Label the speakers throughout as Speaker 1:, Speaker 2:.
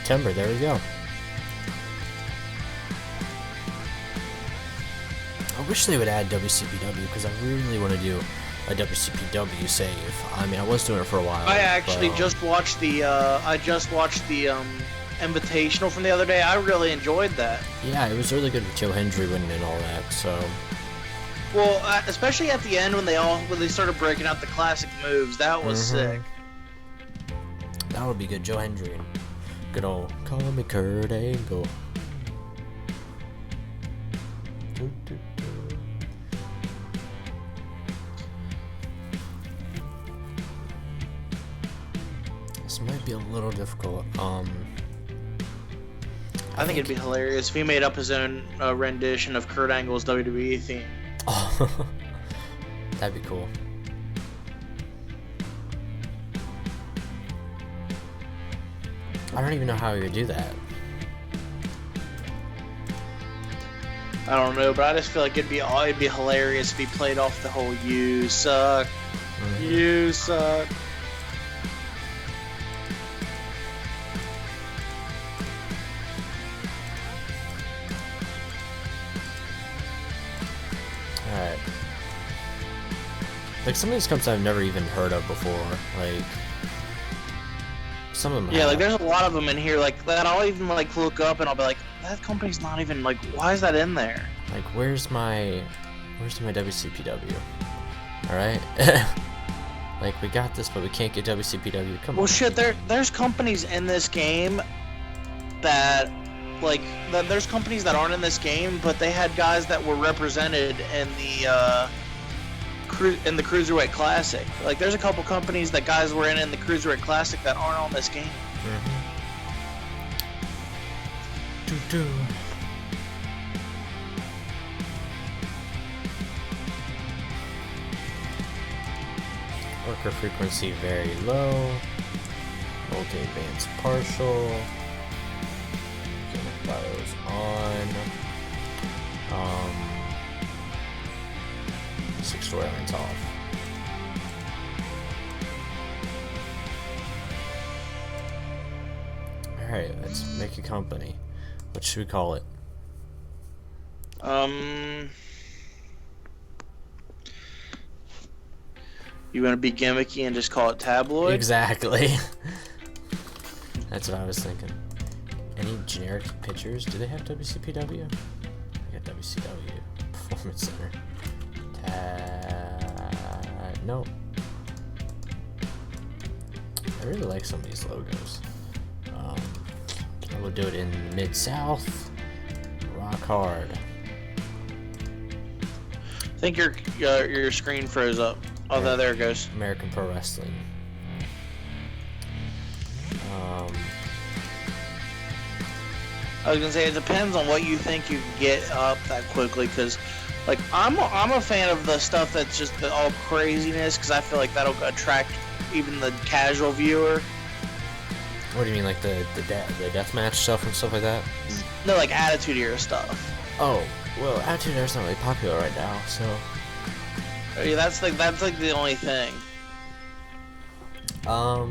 Speaker 1: September. There we go. I wish they would add WCPW because I really want to do a WCPW save. I mean, I was doing it for a while.
Speaker 2: I actually just watched the Invitational from the other day. I really enjoyed that.
Speaker 1: Yeah, it was really good with Joe Hendry winning and all that. So.
Speaker 2: Well, especially at the end when they started breaking out the classic moves, that was sick.
Speaker 1: That would be good, Joe Hendry and good old call me Kurt Angle. This might be a little difficult.
Speaker 2: I think it'd be hilarious if he made up his own rendition of Kurt Angle's WWE theme.
Speaker 1: Oh, that'd be cool. I don't even know how he would do that.
Speaker 2: I don't know, but I just feel like it'd be hilarious if he played off the whole "You suck, you suck."
Speaker 1: Alright. Like, some of these companies I've never even heard of before. Like, some of them.
Speaker 2: Yeah, like there's a lot of them in here. Like that, I'll even like look up and I'll be like, that company's not even like, why is that in there?
Speaker 1: Like, where's my WCPW? All right. Like, we got this, but we can't get WCPW. Come on.
Speaker 2: Well, shit. There's companies in this game that, there's companies that aren't in this game, but they had guys that were represented in the Cruiserweight Classic. Like, there's a couple companies that guys were in the Cruiserweight Classic that aren't on this game.
Speaker 1: Worker frequency very low. Multi-advance partial. Bios on. 6 storylines off. Alright, let's make a company. What should we call it?
Speaker 2: You want to be gimmicky and just call it Tabloid?
Speaker 1: Exactly. That's what I was thinking. Any generic pictures? Do they have WCPW? I got WCW. Performance Center. Nope. I really like some of these logos. We'll do it in Mid-South. Rock hard.
Speaker 2: I think your screen froze up. Oh, no, there it goes.
Speaker 1: American Pro Wrestling.
Speaker 2: I was gonna say it depends on what you think you can get up that quickly, because, like, I'm a fan of the stuff that's just all craziness, because I feel like that'll attract even the casual viewer.
Speaker 1: What do you mean, like the deathmatch stuff and stuff like that?
Speaker 2: No, like Attitude Era stuff.
Speaker 1: Oh, well, Attitude Era's not really popular right now, so.
Speaker 2: Yeah, that's like the only thing.
Speaker 1: So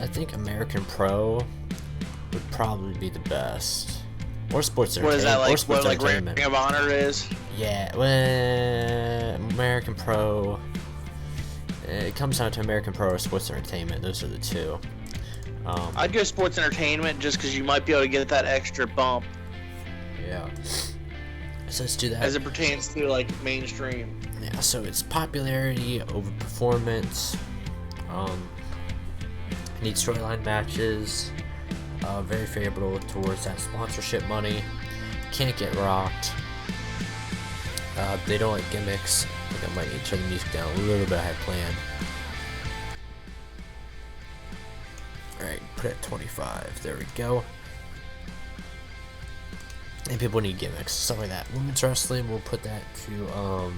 Speaker 1: I think American Pro would probably be the best. Or Sports Entertainment.
Speaker 2: What is that, like?
Speaker 1: Or Sports
Speaker 2: What, like, Ring
Speaker 1: Entertainment.
Speaker 2: of Honor is?
Speaker 1: Yeah, well, American Pro. It comes down to American Pro or Sports Entertainment. Those are the two.
Speaker 2: I'd go Sports Entertainment just because you might be able to get that extra bump.
Speaker 1: Yeah. So let's do that.
Speaker 2: As it pertains to, like, mainstream.
Speaker 1: Yeah, so it's popularity over performance. Need storyline matches. Very favorable towards that sponsorship money. Can't get rocked. They don't like gimmicks. I think I might need to turn the music down a little bit. I had planned. Alright, put it at 25. There we go. And people need gimmicks, stuff like that. Women's wrestling, we'll put that to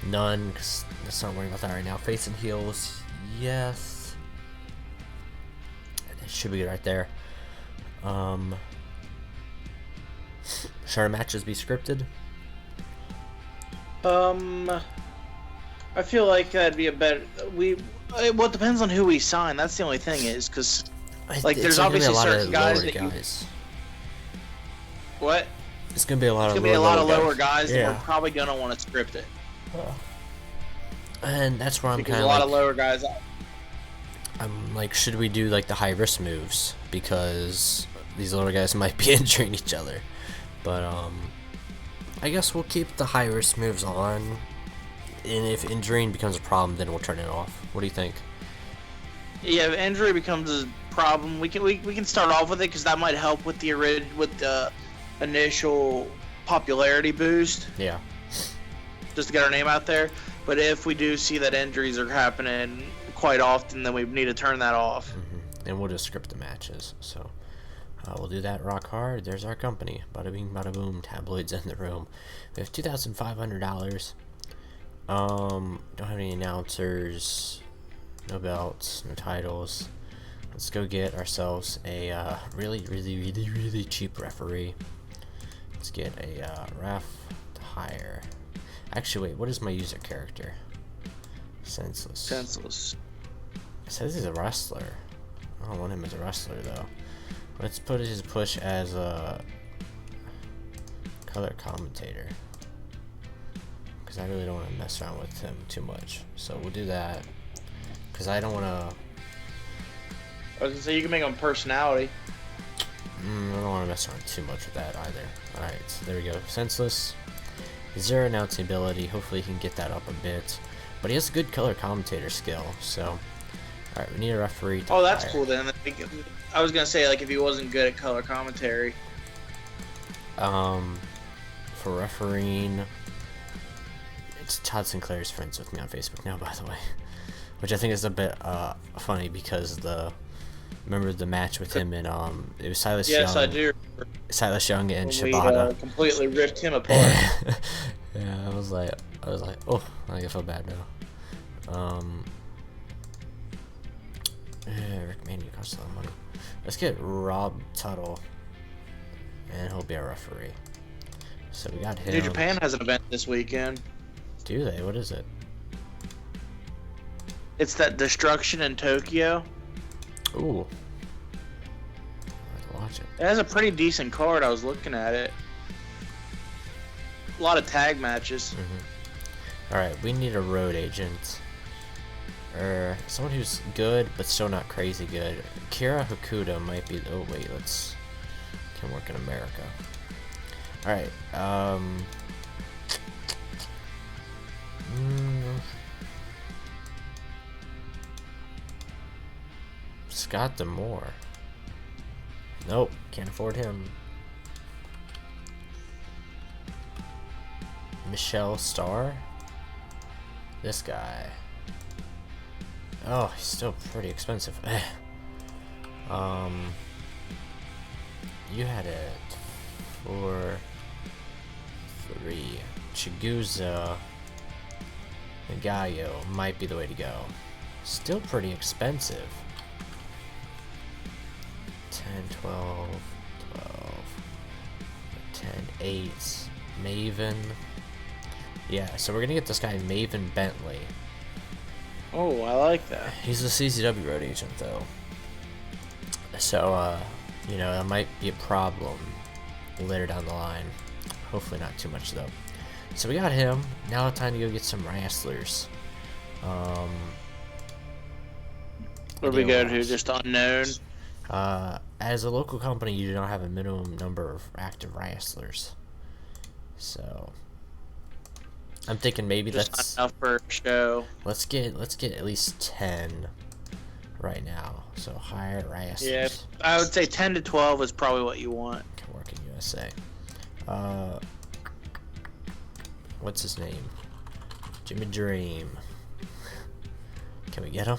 Speaker 1: none, because let's not worry about that right now. Face and heels, yes. It should be good right there. Should our matches be scripted?
Speaker 2: I feel like that'd be a better. Well, it depends on who we sign. That's the only thing is, because Like,
Speaker 1: It's
Speaker 2: there's
Speaker 1: gonna be a
Speaker 2: obviously
Speaker 1: lot
Speaker 2: certain
Speaker 1: of
Speaker 2: guys
Speaker 1: lower
Speaker 2: that you.
Speaker 1: guys.
Speaker 2: What?
Speaker 1: It's gonna be a lot
Speaker 2: It's
Speaker 1: of
Speaker 2: gonna be a lot of
Speaker 1: lower
Speaker 2: lower guys that
Speaker 1: Yeah.
Speaker 2: we're probably gonna want to script it
Speaker 1: And that's where I'm
Speaker 2: because
Speaker 1: kind
Speaker 2: a lot
Speaker 1: of
Speaker 2: of
Speaker 1: like,
Speaker 2: lower guys.
Speaker 1: I'm like, should we do like the high risk moves because these lower guys might be injuring each other? But I guess we'll keep the high risk moves on, and if injuring becomes a problem, then we'll turn it off. What do you think?
Speaker 2: Yeah, if injury becomes a problem, we can start off with it because that might help with the initial popularity boost,
Speaker 1: Yeah.
Speaker 2: just to get our name out there. But if we do see that injuries are happening quite often, then we need to turn that off.
Speaker 1: And we'll just script the matches. So we'll do that. Rock hard. There's our company. Bada bing, bada boom. Tabloids in the room. We have $2,500. Don't have any announcers. No belts. No titles. Let's go get ourselves a really cheap referee. Let's get a ref to hire. Actually, wait. What is my user character? Senseless.
Speaker 2: Senseless.
Speaker 1: It says he's a wrestler. I don't want him as a wrestler though. Let's put his push as a color commentator, because I really don't want to mess around with him too much. So we'll do that, because I don't want to.
Speaker 2: I was gonna say you can make them personality.
Speaker 1: I don't want to mess around too much with that either. Alright, so there we go. Senseless. Zero announcing ability. Hopefully he can get that up a bit. But he has a good color commentator skill, so. Alright, we need a referee to
Speaker 2: Oh, that's
Speaker 1: hire.
Speaker 2: cool then. I was gonna say, like, if he wasn't good at color commentary.
Speaker 1: For refereeing, it's Todd Sinclair's friends with me on Facebook now, by the way. Which I think is a bit funny because remember the match with him and it was Silas Young.
Speaker 2: Yes, I do.
Speaker 1: Silas Young and
Speaker 2: We
Speaker 1: Shibata.
Speaker 2: completely ripped him apart.
Speaker 1: Yeah, I was like, oh, I feel bad now. Yeah, Rick Mania costs a lot of money. Let's get Rob Tuttle, and he'll be our referee. So we got him.
Speaker 2: New Japan has an event this weekend.
Speaker 1: Do they? What is it?
Speaker 2: It's that Destruction in Tokyo.
Speaker 1: Ooh. I'd like to watch it.
Speaker 2: It has a pretty decent card. I was looking at it. A lot of tag matches.
Speaker 1: Alright, we need a road agent. Someone who's good, but still not crazy good. Kira Hakuda might be. Oh, wait, can work in America. Alright, Scott D'Amore. Nope, can't afford him. Michelle Starr? This guy. Oh, he's still pretty expensive. You had it for 3. Chigusa and Gallo might be the way to go. Still pretty expensive. 10, 12, 10, 8. Maven. Yeah, so we're gonna get this guy Maven Bentley.
Speaker 2: Oh, I like that.
Speaker 1: He's a CZW road agent though. So, that might be a problem later down the line. Hopefully not too much though. So we got him. Now time to go get some wrestlers.
Speaker 2: Where we go to? Just unknown.
Speaker 1: As a local company, you do not have a minimum number of active wrestlers. So I'm thinking maybe
Speaker 2: Just
Speaker 1: that's
Speaker 2: not enough for a show.
Speaker 1: let's get at least 10 right now. So hire wrestlers.
Speaker 2: Yeah, I would say 10 to 12 is probably what you want.
Speaker 1: Can work in USA. What's his name? Jimmy Dream. Can we get him?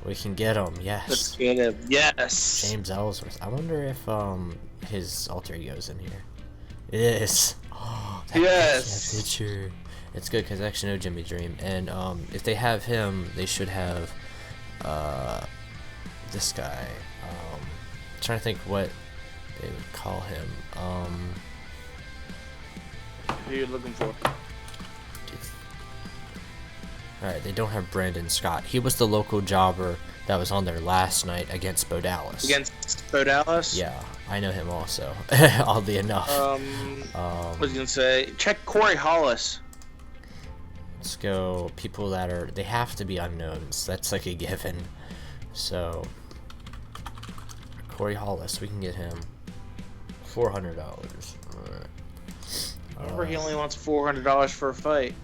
Speaker 1: We can get him, yes.
Speaker 2: Let's get him. Yes.
Speaker 1: James Ellsworth. I wonder if his alter ego's in here. It is. Oh,
Speaker 2: Yes.
Speaker 1: that picture. It's good because I actually know Jimmy Dream, and if they have him, they should have this guy. Trying to think what they would call him.
Speaker 2: Who you looking for?
Speaker 1: Alright, they don't have Brandon Scott. He was the local jobber that was on there last night against Bo Dallas.
Speaker 2: Against Bo Dallas?
Speaker 1: Yeah, I know him also. Oddly enough.
Speaker 2: What was I gonna say? Check Corey Hollis.
Speaker 1: Let's go people that are, they have to be unknowns. That's like a given. So Corey Hollis, we can get him $400. Alright.
Speaker 2: Remember, he only wants $400 for a fight.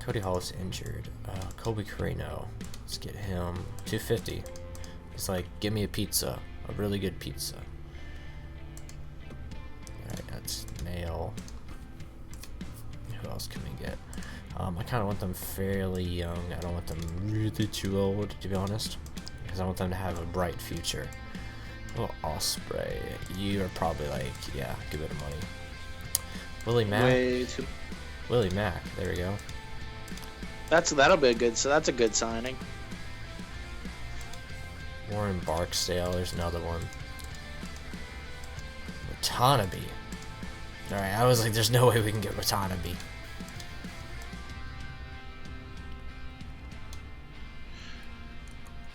Speaker 1: Cody Hollis injured. Colby Carino. Let's get him $250. He's like, give me a pizza, a really good pizza. Alright, that's male. Who else can we get? I kind of want them fairly young. I don't want them really too old, to be honest, because I want them to have a bright future. Well, Osprey, you are probably like, yeah, good bit of money. Willie Mack.
Speaker 2: Way too.
Speaker 1: Willie Mack. There we go.
Speaker 2: That'll be a good. So that's a good signing.
Speaker 1: Warren Barksdale. There's another one. Watanabe. All right, I was like, there's no way we can get Watanabe.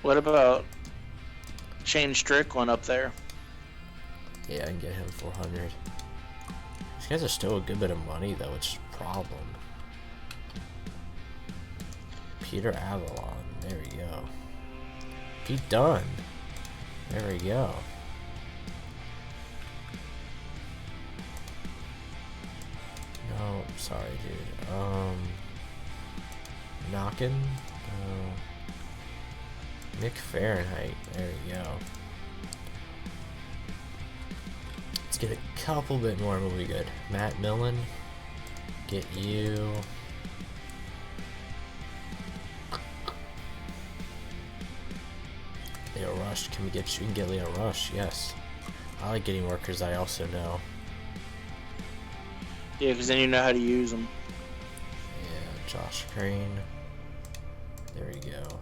Speaker 2: What about Shane Strickland up there?
Speaker 1: Yeah, I can get him 400. These guys are still a good bit of money though, which is a problem. Peter Avalon, there we go. Pete Dunne, there we go. No, I'm sorry, dude. Knockin'? No. Nick Fahrenheit, there we go. Let's get a couple bit more and we'll be good. Matt Millen, get you. Leo Rush, can we get you? We can get Leo Rush, yes. I like getting workers I also know.
Speaker 2: Yeah, because then you know how to use them.
Speaker 1: Yeah, Josh Crane. There we go.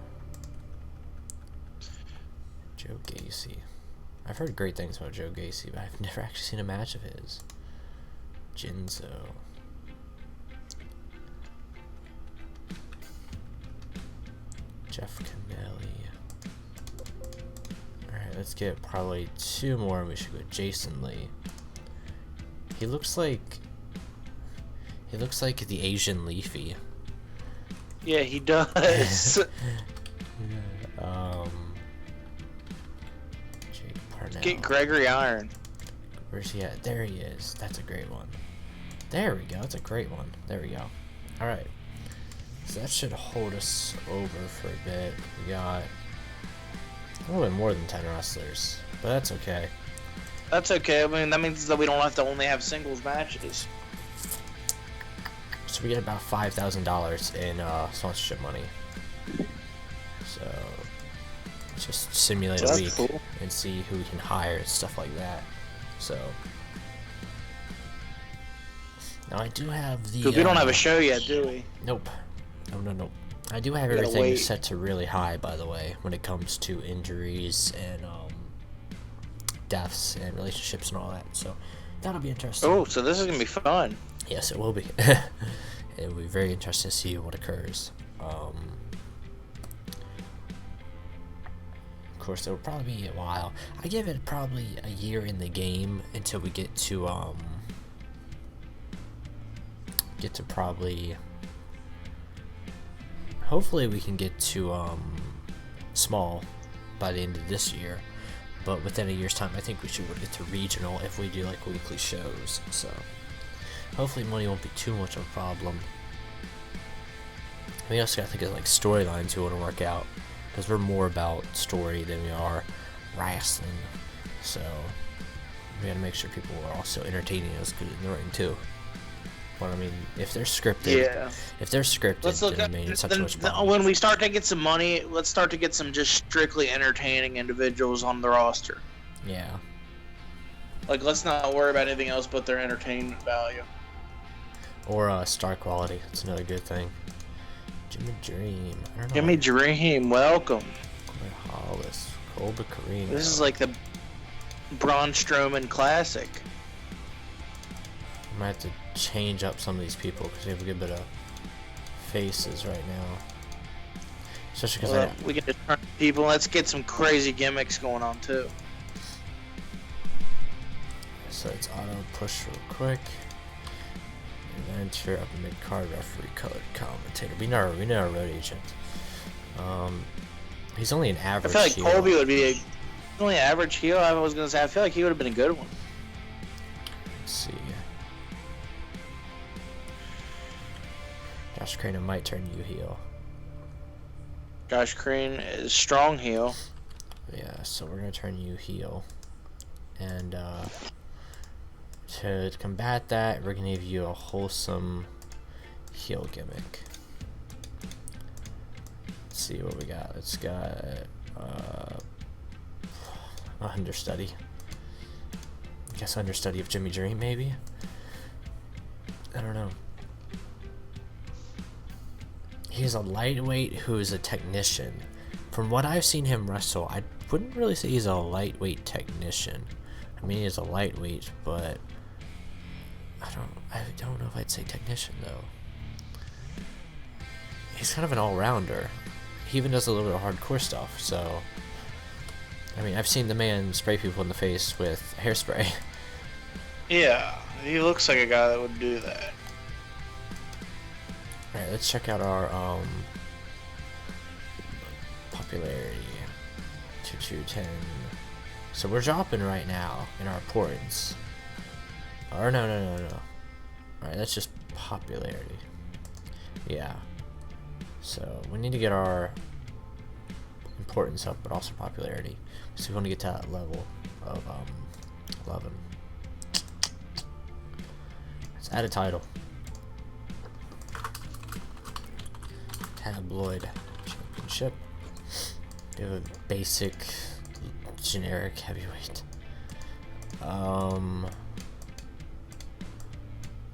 Speaker 1: Joe Gacy. I've heard great things about Joe Gacy, but I've never actually seen a match of his. Jinzo. Jeff Kennelly. Alright, let's get probably two more and we should go Jason Lee. He looks like the Asian Leafy.
Speaker 2: Yeah, he does.
Speaker 1: Jake Parnell.
Speaker 2: Get Gregory Iron.
Speaker 1: Where's he at? There he is. That's a great one. There we go. That's a great one. There we go. Alright. So that should hold us over for a bit. We got a little bit more than 10 wrestlers, but that's okay.
Speaker 2: That's okay. I mean, that means that we don't have to only have singles matches.
Speaker 1: So we get about $5,000 in sponsorship money. So let's just simulate a week
Speaker 2: cool.
Speaker 1: and see who we can hire and stuff like that. So now I do have the.
Speaker 2: Because we don't have a show yet, do we?
Speaker 1: Nope. No. I do have everything set to really high, by the way, when it comes to injuries and deaths and relationships and all that. So that'll be interesting.
Speaker 2: Oh, so this is gonna be fun.
Speaker 1: Yes, it will be. It will be very interesting to see what occurs. Of course, it will probably be a while. I give it probably a year in the game until we get to probably. Hopefully, we can get to small by the end of this year. But within a year's time, I think we should get to regional if we do like weekly shows. So hopefully money won't be too much of a problem. We also got to think of like storylines we want to work out, because we're more about story than we are wrestling. So we got to make sure people are also entertaining us good in the ring too. But I mean, if they're scripted, then I mean, it's not too much problem.
Speaker 2: When we start to get some money, let's start to get some just strictly entertaining individuals on the roster.
Speaker 1: Yeah.
Speaker 2: Like, let's not worry about anything else but their entertainment value.
Speaker 1: Or star quality. That's another good thing. Jimmy Dream. I don't know.
Speaker 2: Jimmy Dream, welcome.
Speaker 1: Corey Hollis. Colby Carino.
Speaker 2: This is like the Braun Strowman Classic.
Speaker 1: I might have to change up some of these people because we have a good bit of faces right now. Especially because
Speaker 2: Well, we can just turn people. Let's get some crazy gimmicks going on too.
Speaker 1: So it's auto push real quick. And enter up mid card referee colored commentator. We know our road agent. He's only an
Speaker 2: I
Speaker 1: average
Speaker 2: feel like
Speaker 1: heel.
Speaker 2: Colby would be only average heel. I was gonna say I feel like he would have been a good one.
Speaker 1: Let's see. Josh Crane might turn you heel.
Speaker 2: Josh Green is strong heel.
Speaker 1: Yeah, so we're gonna turn you heel. And to combat that, we're gonna give you a wholesome heel gimmick. Let's see what we got. It's got a understudy. I guess understudy of Jimmy Dream, maybe? I don't know. He's a lightweight who is a technician. From what I've seen him wrestle, I wouldn't really say he's a lightweight technician. I mean, he's a lightweight, but I don't know if I'd say technician though. He's kind of an all-rounder. He even does a little bit of hardcore stuff. So, I mean, I've seen the man spray people in the face with hairspray.
Speaker 2: Yeah, he looks like a guy that would do that.
Speaker 1: Alright, let's check out our popularity. 2210. So we're dropping right now in our importance. Or no. Alright, that's just popularity. Yeah. So we need to get our importance up, but also popularity. So we want to get to that level of 11. Let's add a title. Tabloid Championship. We have a basic, generic heavyweight.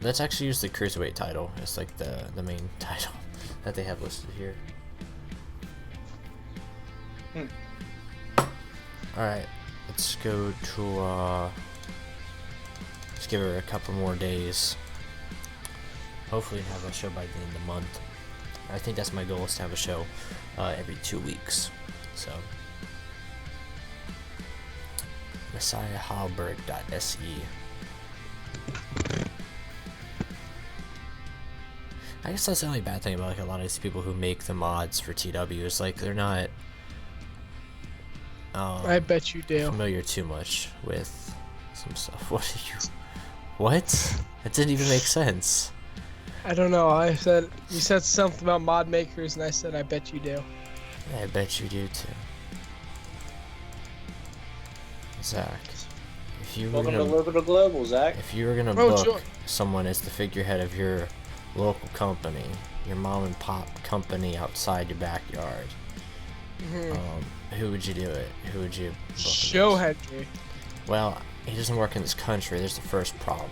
Speaker 1: Let's actually use the cruiserweight title. It's like the main title that they have listed here. Alright, let's go to let's give her a couple more days. Hopefully have a show by the end of the month. I think that's my goal, is to have a show every 2 weeks. So MessiahHalberg.se. I guess that's the only bad thing about like a lot of these people who make the mods for TW is like they're not
Speaker 3: I bet you do.
Speaker 1: familiar too much with some stuff. What are you? What? That didn't even make sense.
Speaker 3: I don't know. You said something about mod makers, and I said I bet you do.
Speaker 1: I bet you do too. Zach, if you were
Speaker 2: Welcome to
Speaker 1: gonna
Speaker 2: Liberal Global, Zach.
Speaker 1: if you were gonna
Speaker 3: Oh,
Speaker 1: book
Speaker 3: sure.
Speaker 1: someone as the figurehead of your local company, your mom and pop company outside your backyard, who would you do it? Who would you book?
Speaker 3: Joe
Speaker 1: as?
Speaker 3: Hendry.
Speaker 1: Well, he doesn't work in this country. There's the first problem.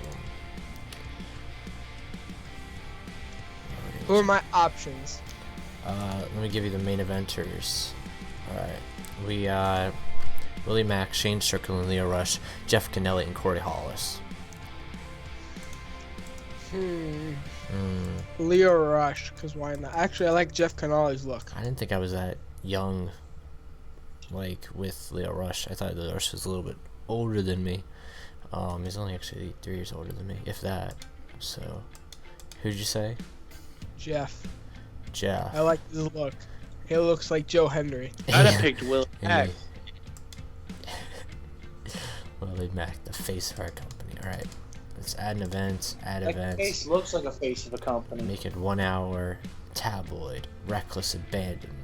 Speaker 3: Who are my options?
Speaker 1: Let me give you the main eventers. Alright. We, Willie Mack, Shane Strickland, Leo Rush, Jeff Kennelly, and Corey Hollis.
Speaker 3: Leo Rush, because why not? Actually, I like Jeff Canale's look.
Speaker 1: I didn't think I was that young, like, with Leo Rush. I thought Leo Rush was a little bit older than me. He's only actually 3 years older than me, if that. So, who'd you say?
Speaker 3: Jeff.
Speaker 1: Jeff.
Speaker 3: I like his look. He looks like Joe Hendry.
Speaker 2: I'd have picked Will Mack.
Speaker 1: Willie Mack, the face of our company. Alright. Let's add an event. Add
Speaker 2: That
Speaker 1: events.
Speaker 2: face looks like a face of a company.
Speaker 1: Make it 1 hour. Tabloid. Reckless abandon.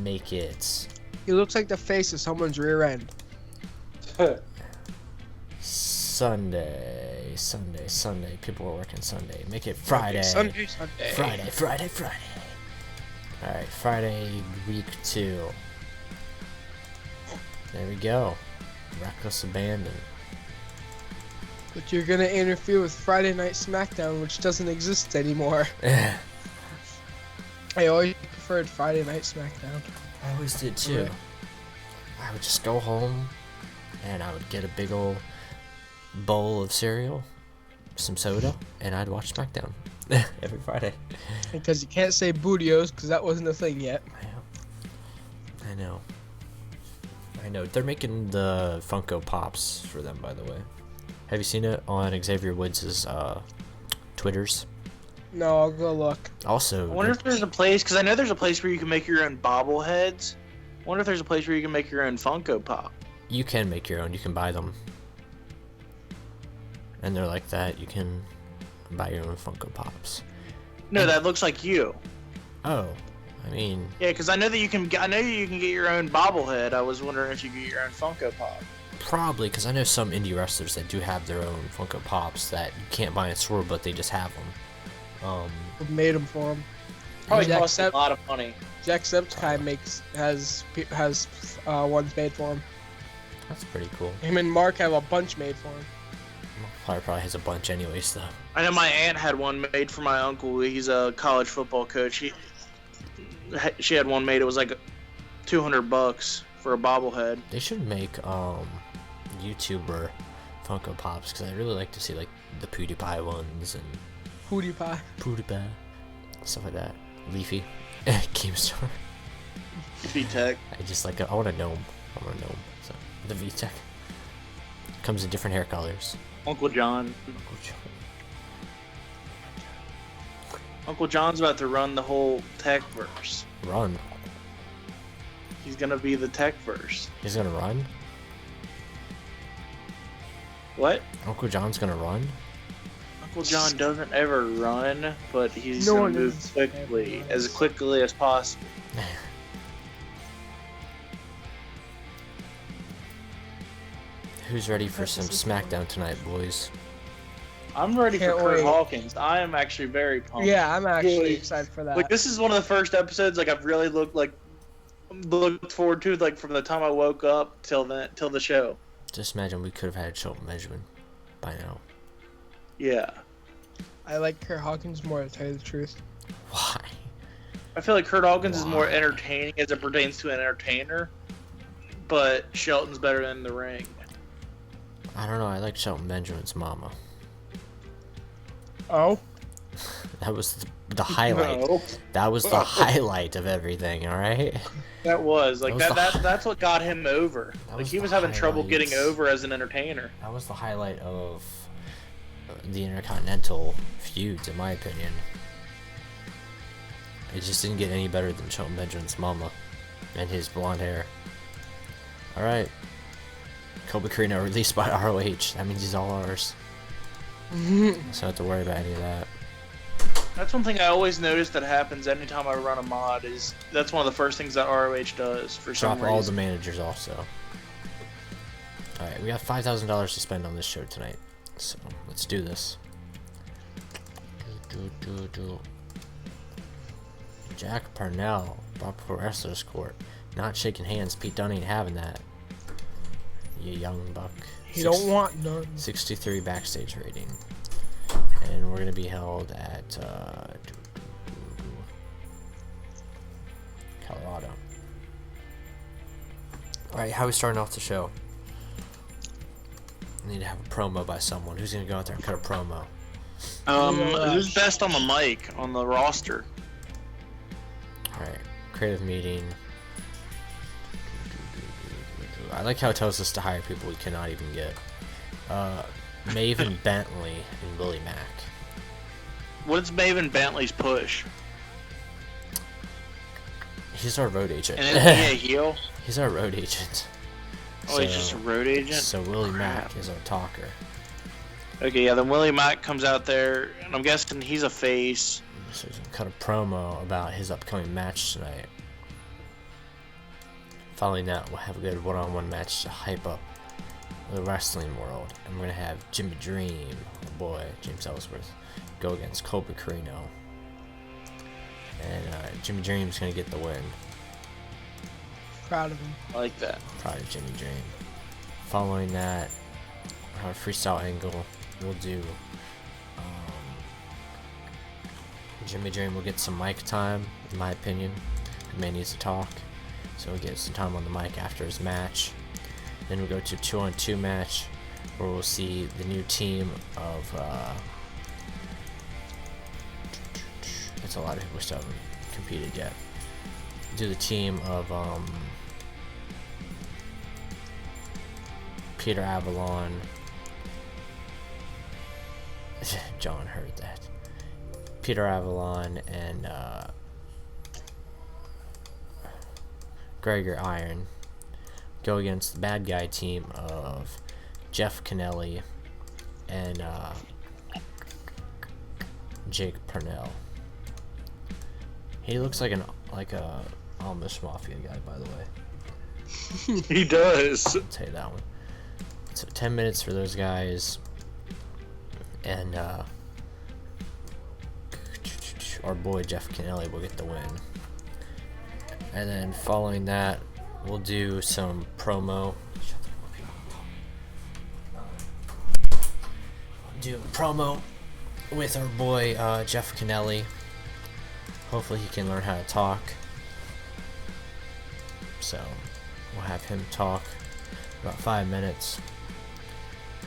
Speaker 1: Make it
Speaker 3: He looks like the face of someone's rear end.
Speaker 1: Sunday. People are working Sunday. Make it Friday.
Speaker 3: Sunday.
Speaker 1: Friday. Alright, Friday, week 2. There we go. Reckless abandon.
Speaker 3: But you're gonna interfere with Friday Night SmackDown, which doesn't exist anymore. I always preferred Friday Night SmackDown.
Speaker 1: I always did too.
Speaker 3: Right.
Speaker 1: I would just go home and I would get a big old bowl of cereal, some soda, and I'd watch SmackDown. Every Friday.
Speaker 3: Because you can't say Bootios because that wasn't a thing yet.
Speaker 1: I know. I know. They're making the Funko Pops for them, by the way. Have you seen it on Xavier Woods' Twitters?
Speaker 3: No, I'll go look.
Speaker 1: Also,
Speaker 2: I wonder if there's a place, because I know there's a place where you can make your own bobbleheads. I wonder if there's a place where you can make your own Funko Pop.
Speaker 1: you can make your own. You can buy them. And they're like that. You can buy your own Funko Pops.
Speaker 2: No, that looks like you.
Speaker 1: Oh, I mean,
Speaker 2: Yeah, because I know that you can. I know you can get your own bobblehead. I was wondering if you could get your own Funko Pop.
Speaker 1: probably because I know some indie wrestlers that do have their own Funko Pops that you can't buy in a store, but they just have them.
Speaker 3: We made them for him.
Speaker 2: Probably
Speaker 3: Jack
Speaker 2: costs a
Speaker 3: Sep-
Speaker 2: lot of money.
Speaker 3: Jacksepticeye has ones made for him.
Speaker 1: That's pretty cool.
Speaker 3: Him and Mark have a bunch made for him.
Speaker 1: Probably has a bunch anyways, though.
Speaker 2: I know my aunt had one made for my uncle. He's a college football coach. She had one made. It was like $200 for a bobblehead.
Speaker 1: They should make YouTuber Funko Pops because I really like to see like the PewDiePie ones and
Speaker 3: PewDiePie.
Speaker 1: PewDiePie stuff like that. Leafy, Keemstar.
Speaker 2: VTech.
Speaker 1: I just like I want a gnome. I want a gnome. So the VTech comes in different hair colors.
Speaker 2: Uncle John. Uncle John's about to run the whole tech verse.
Speaker 1: Run.
Speaker 2: He's gonna be the tech verse.
Speaker 1: He's gonna run.
Speaker 2: What?
Speaker 1: Uncle John's gonna run.
Speaker 2: Uncle John doesn't ever run, but he's
Speaker 3: No
Speaker 2: gonna
Speaker 3: one
Speaker 2: move
Speaker 3: is
Speaker 2: quickly,
Speaker 3: ever
Speaker 2: as
Speaker 3: runs.
Speaker 2: quickly as possible.
Speaker 1: Who's ready for some SmackDown tonight, boys?
Speaker 2: I'm ready
Speaker 3: Can't
Speaker 2: for Kurt
Speaker 3: wait.
Speaker 2: Hawkins. I am actually very pumped.
Speaker 3: Yeah, I'm actually
Speaker 2: Really?
Speaker 3: excited for that.
Speaker 2: Like this is one of the first episodes like I've really looked forward to, like from the time I woke up till the show.
Speaker 1: Just imagine we could have had Shelton Benjamin by now.
Speaker 2: Yeah.
Speaker 3: I like Kurt Hawkins more, to tell you the truth.
Speaker 1: Why?
Speaker 2: I feel like Kurt Hawkins is more
Speaker 1: Why?
Speaker 2: entertaining as it pertains to an entertainer, but Shelton's better than the ring.
Speaker 1: I don't know. I like Shelton Benjamin's mama.
Speaker 3: Oh?
Speaker 1: That was the highlight.
Speaker 2: No,
Speaker 1: That was the highlight of everything. All right.
Speaker 2: that was like
Speaker 1: That was
Speaker 2: that's what got him over.
Speaker 1: That
Speaker 2: Like
Speaker 1: was
Speaker 2: he
Speaker 1: the
Speaker 2: was having trouble getting
Speaker 1: highlights.
Speaker 2: over as an entertainer.
Speaker 1: That was the highlight of the Intercontinental feuds, in my opinion. It just didn't get any better than Shelton Benjamin's mama and his blonde hair. All right. Kobe Carino released by ROH. That means he's all ours. So I don't have to worry about any of that.
Speaker 2: That's one thing I always notice that happens anytime I run a mod is that's one of the first things that ROH does for some
Speaker 1: Drop all the
Speaker 2: reason.
Speaker 1: managers also. Alright, we got $5,000 to spend on this show tonight. So let's do this. Jack Parnell, Brockport Wrestlers Court. Not shaking hands. Pete Dunne ain't having that. You young buck.
Speaker 3: He don't want none.
Speaker 1: 63 backstage rating. And we're going to be held at Colorado. Alright, how are we starting off the show? I need to have a promo by someone. Who's going to go out there and cut a promo?
Speaker 2: Who's best on the mic on the roster?
Speaker 1: Alright, creative meeting. I like how it tells us to hire people we cannot even get. Maven Bentley and Willie Mack.
Speaker 2: What's Maven Bentley's push?
Speaker 1: He's our road agent.
Speaker 2: And is he a heel?
Speaker 1: He's our road agent.
Speaker 2: Oh, he's just a road agent?
Speaker 1: So Willie
Speaker 2: Crap.
Speaker 1: Mack is our talker.
Speaker 2: Okay, yeah, then Willie Mack comes out there, and I'm guessing he's a face.
Speaker 1: So he's gonna cut a promo about his upcoming match tonight. Following that, we'll have a good one-on-one match to hype up the wrestling world. And we're gonna have Jimmy Dream, oh boy, James Ellsworth, go against Colby Carino. And Jimmy Dream's gonna get the win.
Speaker 3: Proud of him.
Speaker 2: I like that.
Speaker 1: Proud of Jimmy Dream. Following that, our freestyle angle, we'll do Jimmy Dream will get some mic time, in my opinion. The man needs to talk, so we'll get some time on the mic after his match. Then we'll go to a 2-on-2 match, where we'll see the new team of a lot of people still haven't competed yet. Do the team of Peter Avalon. John heard that. Peter Avalon and Gregor Iron go against the bad guy team of Jeff Kennelly and Jake Purnell. He looks like a Amish mafia guy, by the way.
Speaker 2: He does.
Speaker 1: I'll tell you that one. So 10 minutes for those guys, and our boy Jeff Kennelly will get the win. And then following that, we'll do some promo. Do a promo with our boy Jeff Kennelly. Hopefully he can learn how to talk. So we'll have him talk about 5 minutes.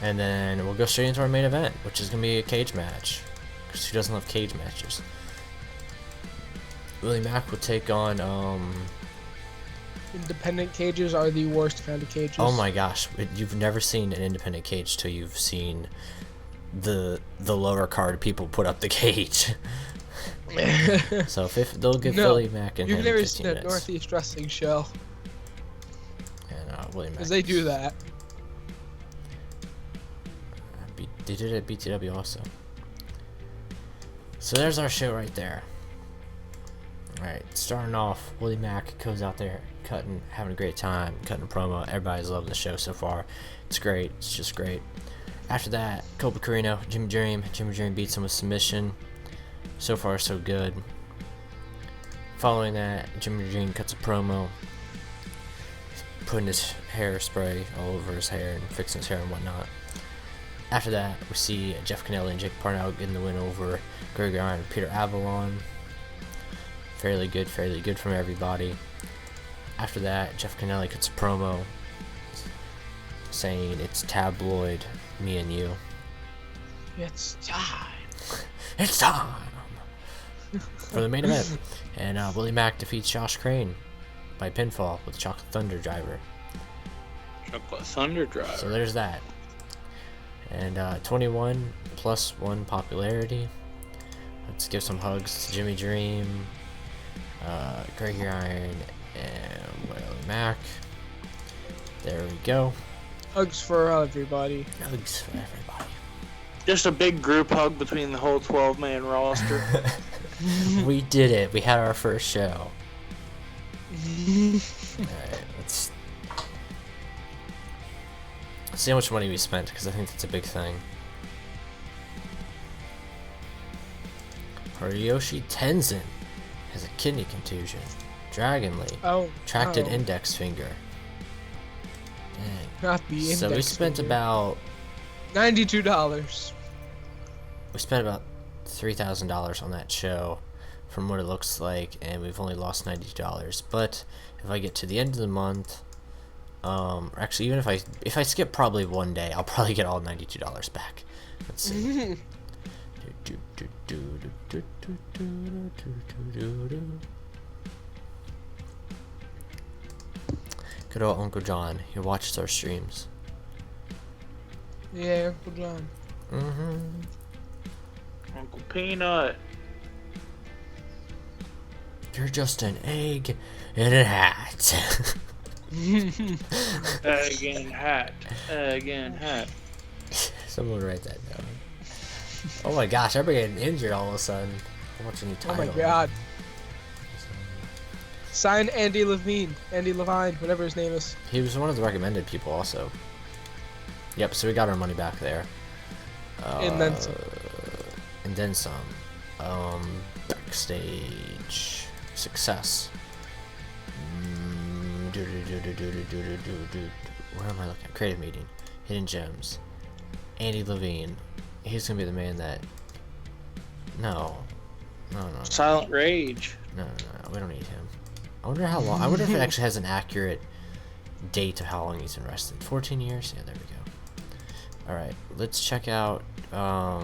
Speaker 1: And then we'll go straight into our main event, which is going to be a cage match. Because who doesn't love cage matches? Willie Mack will take on,
Speaker 3: Independent cages are the worst kind of cages.
Speaker 1: oh my gosh, you've never seen an independent cage till you've seen the lower card people put up the cage. So they'll give
Speaker 3: No,
Speaker 1: Willie Mack and
Speaker 3: You've
Speaker 1: him
Speaker 3: never
Speaker 1: 15
Speaker 3: seen a
Speaker 1: minutes.
Speaker 3: Northeast Wrestling show.
Speaker 1: And Willie Mack.
Speaker 3: Because they do that.
Speaker 1: They did it at BTW also. So there's our show right there. Alright, starting off, Willie Mack goes out there having a great time, cutting a promo. Everybody's loving the show so far. It's great. It's just great. After that, Colby Corino, Jimmy Dream. Jimmy Dream beats him with submission. So far, so good. Following that, Jimmy Dream cuts a promo, putting his hairspray all over his hair and fixing his hair and whatnot. After that, we see Jeff Kennelly and Jake Purnell getting the win over Gregor Iron and Peter Avalon. Fairly good from everybody. After that, Jeff Kennelly cuts a promo saying it's tabloid, me and you.
Speaker 3: It's time.
Speaker 1: It's time for the main event. And Willie Mack defeats Josh Crane by pinfall with Chocolate Thunder Driver.
Speaker 2: Chocolate Thunder Driver.
Speaker 1: So there's that. And 21 plus 1 popularity. Let's give some hugs to Jimmy Dream, Gregor Iron, and Willie Mack. There we go.
Speaker 3: Hugs for everybody.
Speaker 1: Hugs for everybody.
Speaker 2: Just a big group hug between the whole 12-man roster.
Speaker 1: We did it. We had our first show. Alright, let's see how much money we spent, because I think that's a big thing. Hiroshi Tenzin has a kidney contusion. Dragon Lee. Tracted index finger. Dang.
Speaker 3: Not the index.
Speaker 1: So we spent
Speaker 3: finger.
Speaker 1: about
Speaker 3: $92.
Speaker 1: $3,000 on that show, from what it looks like, and we've only lost $92. But if I get to the end of the month, actually, even if I skip probably one day, I'll probably get all $92 back. Let's see. Good old Uncle John. He watches our streams.
Speaker 3: Yeah, Uncle John.
Speaker 2: Uncle Peanut.
Speaker 1: You're just an egg in a hat.
Speaker 2: Egg and hat. Egg and hat.
Speaker 1: Someone write that down. Oh my gosh, I'm getting injured all of a sudden. I'm watching you
Speaker 3: Oh
Speaker 1: title.
Speaker 3: my god. Sign Andy Levine. Andy Levine, whatever his name is.
Speaker 1: He was one of the recommended people also. Yep, so we got our money back there.
Speaker 3: And then some.
Speaker 1: And then some. Backstage success. Where am I looking? Creative meeting. Hidden gems. Andy Levine. He's gonna be the man that. No.
Speaker 2: Silent Rage.
Speaker 1: No. We don't need him. I wonder how long. I wonder if it actually has an accurate date of how long he's been arrested. 14 years? Yeah, there we go. Alright, let's check out. What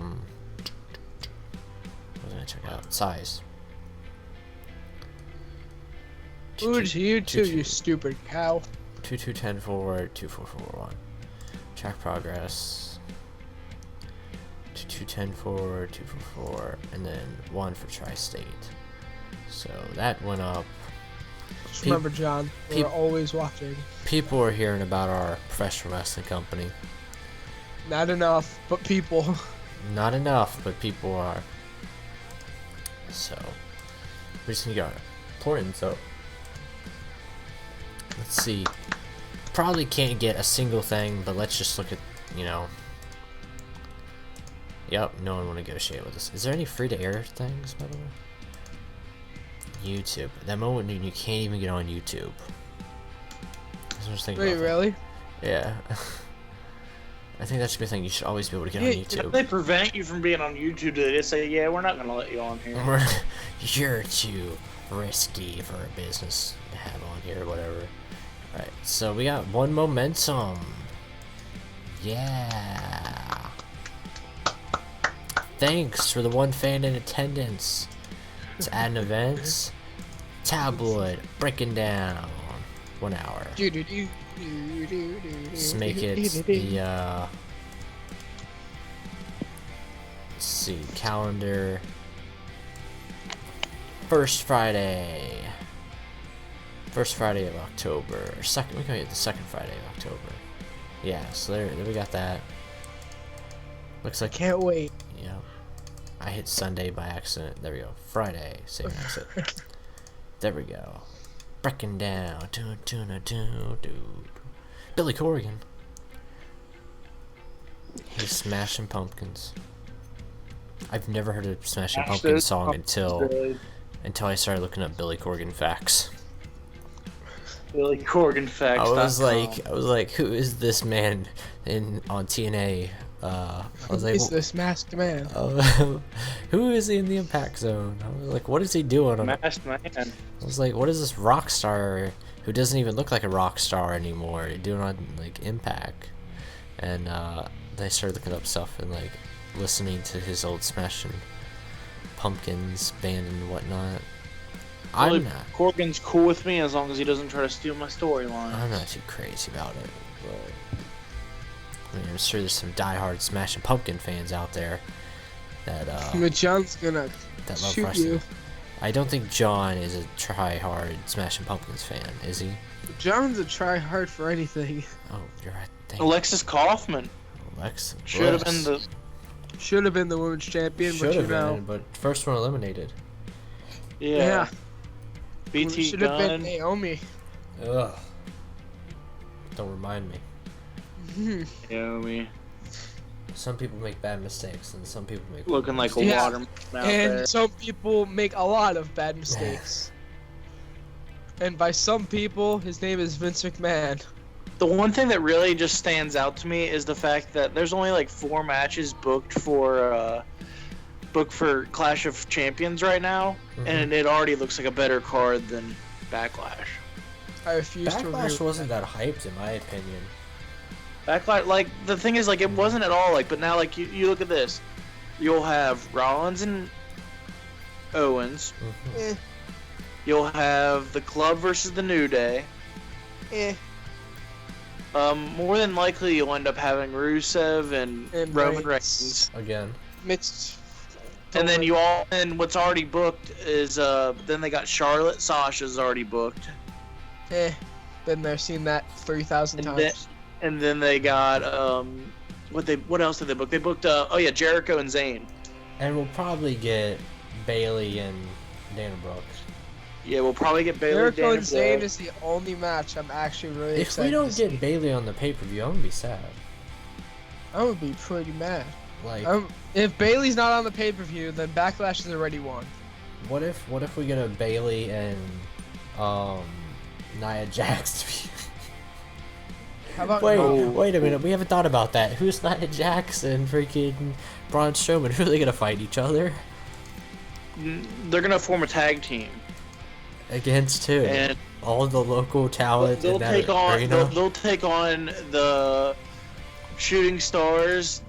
Speaker 1: was I gonna check out? Size.
Speaker 3: Ooh, to you too, you stupid cow.
Speaker 1: 2210 forward, 2441. Track progress. 2210 forward, 244, and then 1 for Tri-State. So that went up.
Speaker 3: Just remember, John, we're always watching.
Speaker 1: People are hearing about our professional wrestling company.
Speaker 3: Not enough, but people.
Speaker 1: Not enough, but people are. So, we're just gonna get our importance up. Let's see. Probably can't get a single thing, but let's just look at, Yep, no one will negotiate with us. Is there any free-to-air things, by the way? YouTube. That moment when you can't even get on YouTube.
Speaker 3: Wait, really?
Speaker 1: Yeah. I think that should be a thing. You should always be able to get on YouTube.
Speaker 2: If they prevent you from being on YouTube, they just say, yeah, we're not going to let you on here.
Speaker 1: You're too risky for a business to have on here, or whatever. Alright, so we got one momentum. Yeah. Thanks for the one fan in attendance. Let's add an events. Tabloid breaking down 1 hour. Let's make it the let's see, calendar. First Friday of October. We can get the second Friday of October. Yeah, so there we got that. Looks like
Speaker 3: Can't wait.
Speaker 1: Yeah. I hit Sunday by accident. There we go. Friday, same exit. There we go. Breaking down. Billy Corgan. He's Smashing Pumpkins. I've never heard a Smashing Pumpkins song until I started looking up Billy Corgan facts.
Speaker 2: Billy Corgan facts.
Speaker 1: I was like, who is this man on TNA? I was like,
Speaker 3: He's this masked man.
Speaker 1: who is he in the Impact Zone? I was like, what is he doing?
Speaker 2: Masked man.
Speaker 1: I was like, what is this rock star who doesn't even look like a rock star anymore doing on like Impact? And they started looking up stuff and like listening to his old Smashing Pumpkins band and whatnot.
Speaker 2: I'm not. Corgan's cool with me as long as he doesn't try to steal my storyline.
Speaker 1: I'm not too crazy about it. But I mean, I'm sure there's some diehard Smashing Pumpkin fans out there that
Speaker 3: But John's gonna
Speaker 1: that love
Speaker 3: shoot
Speaker 1: wrestling.
Speaker 3: you.
Speaker 1: I don't think John is a try-hard Smashing Pumpkins fan, is he?
Speaker 3: John's a try hard for anything.
Speaker 1: Oh, you're right.
Speaker 2: Alexis Kaufman should have been the
Speaker 3: women's champion,
Speaker 1: Should
Speaker 3: but
Speaker 1: have been, but first one eliminated.
Speaker 2: yeah. BT
Speaker 3: should have been
Speaker 2: Gunn.
Speaker 3: Naomi.
Speaker 1: Ugh. Don't remind me.
Speaker 2: Naomi.
Speaker 1: Some people make bad mistakes, and some people make
Speaker 2: Looking like a
Speaker 3: Yeah.
Speaker 2: watermelon out
Speaker 3: And
Speaker 2: there.
Speaker 3: some people make a lot of bad mistakes. And by some people, his name is Vince McMahon.
Speaker 2: The one thing that really just stands out to me is the fact that there's only like 4 matches booked for Clash of Champions right now, and it already looks like a better card than Backlash.
Speaker 3: I refuse to agree
Speaker 1: Backlash
Speaker 3: with
Speaker 1: wasn't that hyped, in my opinion.
Speaker 2: Backlash, like, the thing is, like, it wasn't at all, like, but now, like, you look at this. You'll have Rollins and Owens.
Speaker 3: Eh.
Speaker 2: You'll have the Club versus the New Day. More than likely, you'll end up having Rusev and Roman Reigns.
Speaker 1: Again.
Speaker 3: Mitch.
Speaker 2: And then and what's already booked is, then they got Charlotte. Sasha's already booked.
Speaker 3: Been there, seen that 3,000
Speaker 2: And
Speaker 3: times.
Speaker 2: And then they got, what else did they book? They booked, Jericho and Zayn.
Speaker 1: And we'll probably get Bailey and Dana Brooke.
Speaker 2: Yeah, we'll probably get Bailey
Speaker 3: Jericho and
Speaker 2: Dana
Speaker 3: Zayn
Speaker 2: Brooke.
Speaker 3: is the only match I'm actually really
Speaker 1: If
Speaker 3: excited
Speaker 1: we don't
Speaker 3: to
Speaker 1: get
Speaker 3: see.
Speaker 1: Bailey on the pay-per-view, I'm gonna be sad.
Speaker 3: I would be pretty mad.
Speaker 1: Like,
Speaker 3: If Bailey's not on the pay-per-view, then Backlash is already won.
Speaker 1: what if we get a Bailey and Nia Jax to be...
Speaker 3: How about
Speaker 1: Wait a minute, we haven't thought about that. Who's Nia Jax and freaking Braun Strowman? Who are they gonna fight each other
Speaker 2: They're gonna form a tag team.
Speaker 1: against? Who?
Speaker 2: And
Speaker 1: All the local talent
Speaker 2: they'll
Speaker 1: in that
Speaker 2: take on
Speaker 1: arena?
Speaker 2: they'll take on the Shooting Stars,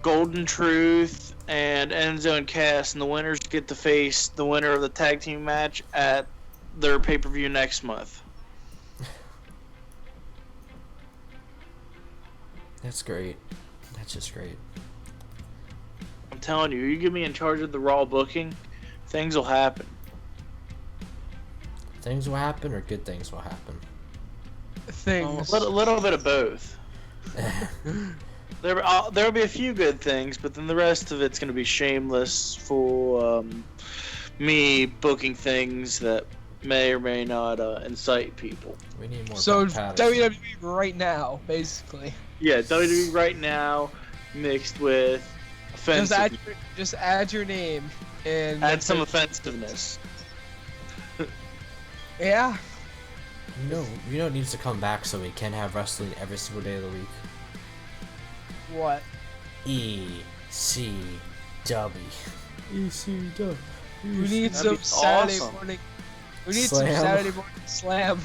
Speaker 2: Golden Truth, and Enzo and Cass, and the winners get to face the winner of the tag team match at their pay-per-view next month.
Speaker 1: That's great. That's just great.
Speaker 2: I'm telling you, you get me in charge of the Raw booking, things will happen.
Speaker 1: Things will happen, or good things will happen.
Speaker 3: Things.
Speaker 2: A little bit of both. There'll be a few good things, but then the rest of it's going to be shameless, full me booking things that may or may not incite people.
Speaker 1: We need more.
Speaker 3: So
Speaker 1: Ben Patterson.
Speaker 3: WWE right now, basically.
Speaker 2: Yeah, WWE right now mixed with offensive.
Speaker 3: Just add your name and
Speaker 2: Add some offensiveness.
Speaker 3: Yeah.
Speaker 1: You know it needs to come back so we can have wrestling every single day of the week.
Speaker 3: What?
Speaker 1: ECW. ECW.
Speaker 3: We need
Speaker 2: That'd
Speaker 3: some
Speaker 2: be
Speaker 3: Saturday
Speaker 2: awesome.
Speaker 3: morning. We need
Speaker 1: Slam.
Speaker 3: some Saturday morning slam.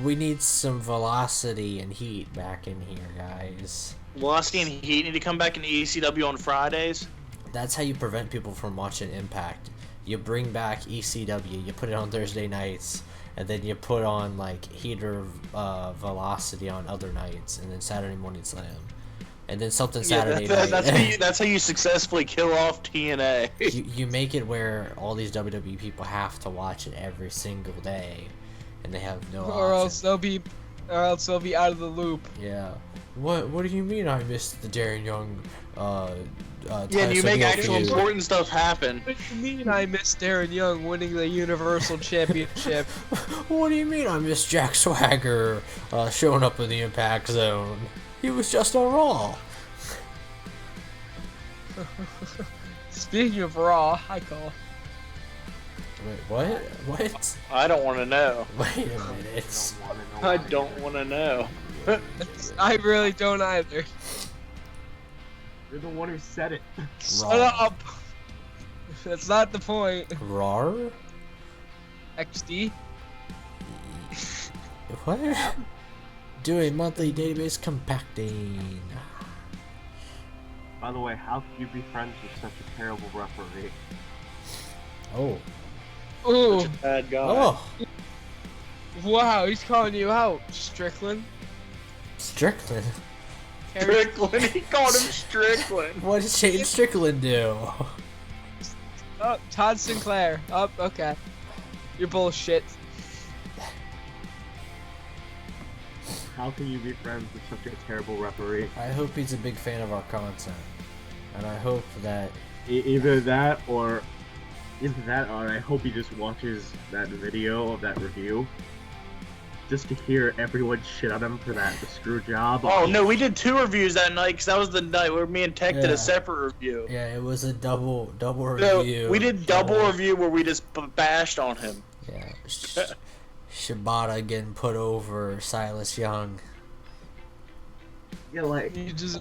Speaker 1: We need some velocity and heat back in here, guys.
Speaker 2: Velocity and Heat need to come back into ECW on Fridays.
Speaker 1: That's how you prevent people from watching Impact. You bring back ECW, you put it on Thursday nights, and then you put on like Heat or Velocity on other nights, and then Saturday morning slam, and then something Saturday night.
Speaker 2: That's how you successfully kill off TNA.
Speaker 1: you make it where all these WWE people have to watch it every single day, and they have no
Speaker 3: Or else
Speaker 1: option.
Speaker 3: they'll be out of the loop.
Speaker 1: Yeah. What do you mean I missed the Darren Young?
Speaker 2: Yeah, and you make actual
Speaker 1: feud?
Speaker 2: important stuff happen.
Speaker 3: What do you mean I missed Darren Young winning the Universal Championship?
Speaker 1: What do you mean I missed Jack Swagger showing up in the Impact Zone? He was just on Raw.
Speaker 3: Speaking of Raw, hi call.
Speaker 1: Wait, what? What?
Speaker 2: I don't want to know.
Speaker 1: Wait a minute.
Speaker 2: I don't want to know.
Speaker 3: I really don't either.
Speaker 4: You're the one who said it.
Speaker 3: Shut up. That's not the point.
Speaker 1: Rar?
Speaker 3: XD.
Speaker 1: What? Doing monthly database compacting.
Speaker 4: By the way, how could you be friends with such a terrible referee?
Speaker 1: Oh.
Speaker 3: Ooh.
Speaker 2: Bad guy.
Speaker 1: Oh.
Speaker 3: Wow, he's calling you out, Strickland.
Speaker 1: Strickland.
Speaker 2: Strickland. He called him Strickland.
Speaker 1: What did Shane Strickland do?
Speaker 3: Oh, Todd Sinclair. Oh, okay. You're bullshit.
Speaker 4: How can you be friends with such a terrible referee?
Speaker 1: I hope he's a big fan of our content. And I hope that...
Speaker 4: Either that or I hope he just watches that video of that review just to hear everyone shit on him for the screw job.
Speaker 2: Oh no, we did 2 reviews that night because that was the night where me and Tech did
Speaker 1: Yeah.
Speaker 2: a separate review.
Speaker 1: Yeah, it was a double
Speaker 2: No,
Speaker 1: review.
Speaker 2: we did double review where we just bashed on him.
Speaker 1: Yeah. Shibata getting put over Silas Young.
Speaker 4: Yeah, like
Speaker 3: You just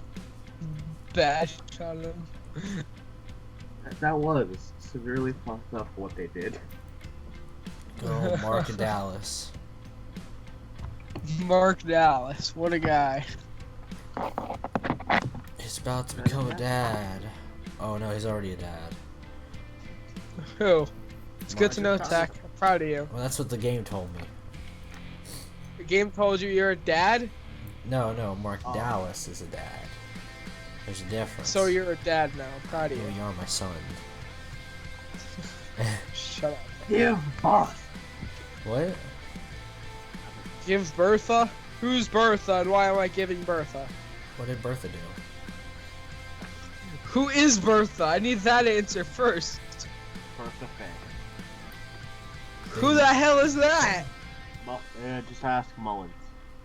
Speaker 3: bashed on him.
Speaker 4: that was severely fucked up what they did.
Speaker 1: Good old Mark Dallas.
Speaker 3: Mark Dallas, what a guy.
Speaker 1: He's about to become a dad. Oh no, he's already a dad.
Speaker 3: Who? It's good to know,
Speaker 4: Mark
Speaker 3: Tech. I'm proud of you.
Speaker 1: Well, that's what the game told me.
Speaker 3: The game told you you're a dad,
Speaker 1: No, Mark
Speaker 4: Oh.
Speaker 1: Dallas is a dad. There's a difference.
Speaker 3: so you're a dad now. I'm proud of you.
Speaker 1: You are my son.
Speaker 3: Shut up.
Speaker 4: Give birth.
Speaker 1: What?
Speaker 3: Give Bertha? Who's Bertha and why am I giving Bertha?
Speaker 1: What did Bertha do?
Speaker 3: Who is Bertha? I need that answer first.
Speaker 4: Bertha Faye.
Speaker 3: Who the hell is that?
Speaker 4: Just ask Mullins.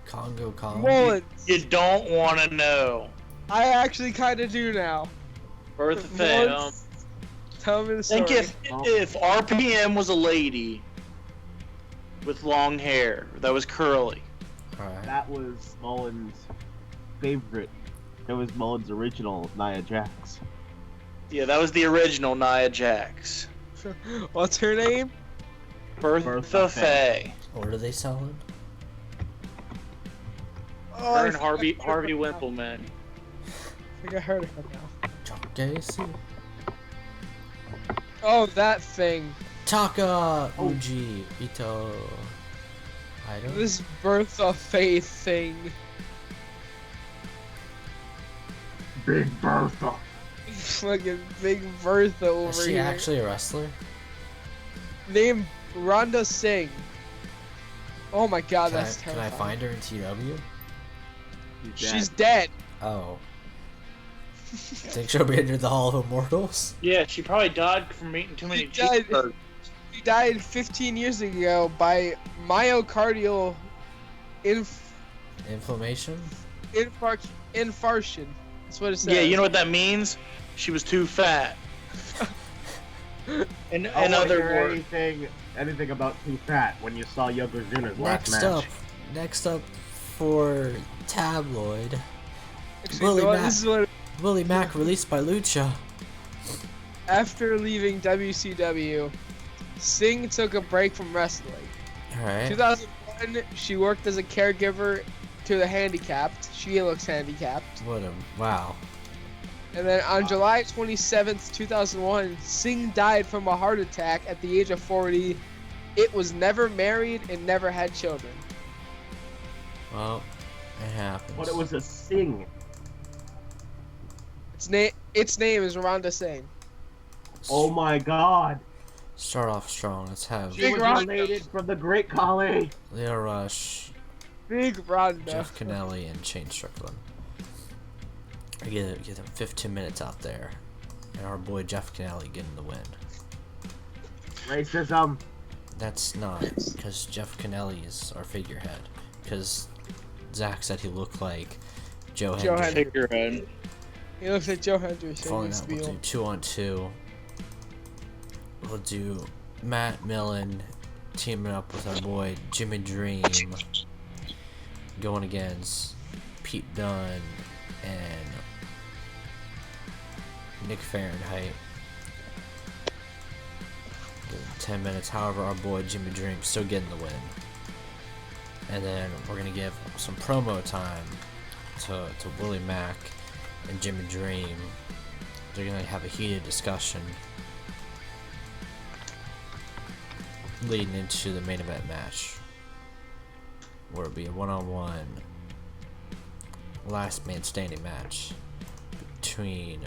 Speaker 1: Congo Kong?
Speaker 3: Mullins.
Speaker 2: You don't want to know.
Speaker 3: I actually kind of do now.
Speaker 2: Bertha Faye.
Speaker 3: Mullins, tell me the story.
Speaker 2: Think if RPM was a lady with long hair that was curly.
Speaker 1: Alright.
Speaker 4: That was Mullins' favorite. That was Mullins' original Nia Jax.
Speaker 2: Yeah, that was the original Nia Jax.
Speaker 3: What's her name?
Speaker 2: Bertha
Speaker 4: Bertha
Speaker 2: Faye.
Speaker 1: What are they selling?
Speaker 3: Oh,
Speaker 2: Her and
Speaker 3: I
Speaker 2: Harvey
Speaker 3: think I heard her now.
Speaker 2: Wimpleman.
Speaker 3: I think I heard of her now.
Speaker 1: Chuck Gacy?
Speaker 3: Oh, that thing.
Speaker 1: Taka Uji Ito. I don't.
Speaker 3: This Bertha Faith thing.
Speaker 4: Big Bertha.
Speaker 3: Fucking Big Bertha over
Speaker 1: Is she
Speaker 3: here.
Speaker 1: actually a wrestler?
Speaker 3: Named Rhonda Singh. Oh my god,
Speaker 1: Can I,
Speaker 3: that's
Speaker 1: can I
Speaker 3: terrifying.
Speaker 1: find her in TW?
Speaker 3: She's dead.
Speaker 1: Oh. Think she'll be into the Hall of Immortals?
Speaker 2: Yeah, she probably died from eating too many
Speaker 3: She died.
Speaker 2: cheeseburgers.
Speaker 3: She died 15 years ago by myocardial
Speaker 1: Inflammation?
Speaker 3: infarction. That's what it says.
Speaker 2: Yeah, you know what that means? She was too fat. In other words,
Speaker 4: anything about too fat when you saw Yokozuna's last match.
Speaker 1: Next up for Tabloid.
Speaker 3: Actually,
Speaker 1: Willie
Speaker 3: you know what?
Speaker 1: Mack.
Speaker 3: This is what.
Speaker 1: Willie Mack released by Lucha.
Speaker 3: After leaving WCW, Singh took a break from wrestling.
Speaker 1: Alright.
Speaker 3: 2001, she worked as a caregiver to the handicapped. She looks handicapped.
Speaker 1: Wow.
Speaker 3: And then on July 27th, 2001, Singh died from a heart attack at the age of 40. It was never married and never had children.
Speaker 1: Well, it happens.
Speaker 4: But it was a sing.
Speaker 3: Its name is Rhonda Singh.
Speaker 4: Oh my god.
Speaker 1: Start off strong. Let's have
Speaker 4: She
Speaker 3: Big
Speaker 4: was
Speaker 3: Rhonda.
Speaker 4: related from the Great Khali.
Speaker 1: Leo Rush,
Speaker 3: Big Rhonda.
Speaker 1: Jeff Kennelly, and Shane Strickland. I get them 15 minutes out there. And our boy Jeff Kennelly getting the win.
Speaker 4: Racism.
Speaker 1: That's not, because Jeff Kennelly is our figurehead. Because Zach said he looked like Joe
Speaker 3: Joe
Speaker 1: Hendry.
Speaker 3: Hendry.
Speaker 2: figurehead.
Speaker 3: He looks like Joe Hendry. So
Speaker 1: Following
Speaker 3: he's
Speaker 1: that, we'll
Speaker 3: Spiel.
Speaker 1: do 2-on-2. We'll do Matt Millen teaming up with our boy Jimmy Dream, going against Pete Dunne and Nick Fahrenheit. Give him 10 minutes. However, our boy Jimmy Dream still getting the win. And then we're gonna give some promo time to Willie Mack and Jimmy Dream. They're gonna have a heated discussion leading into the main event match, where it'll be a one-on-one last man standing match between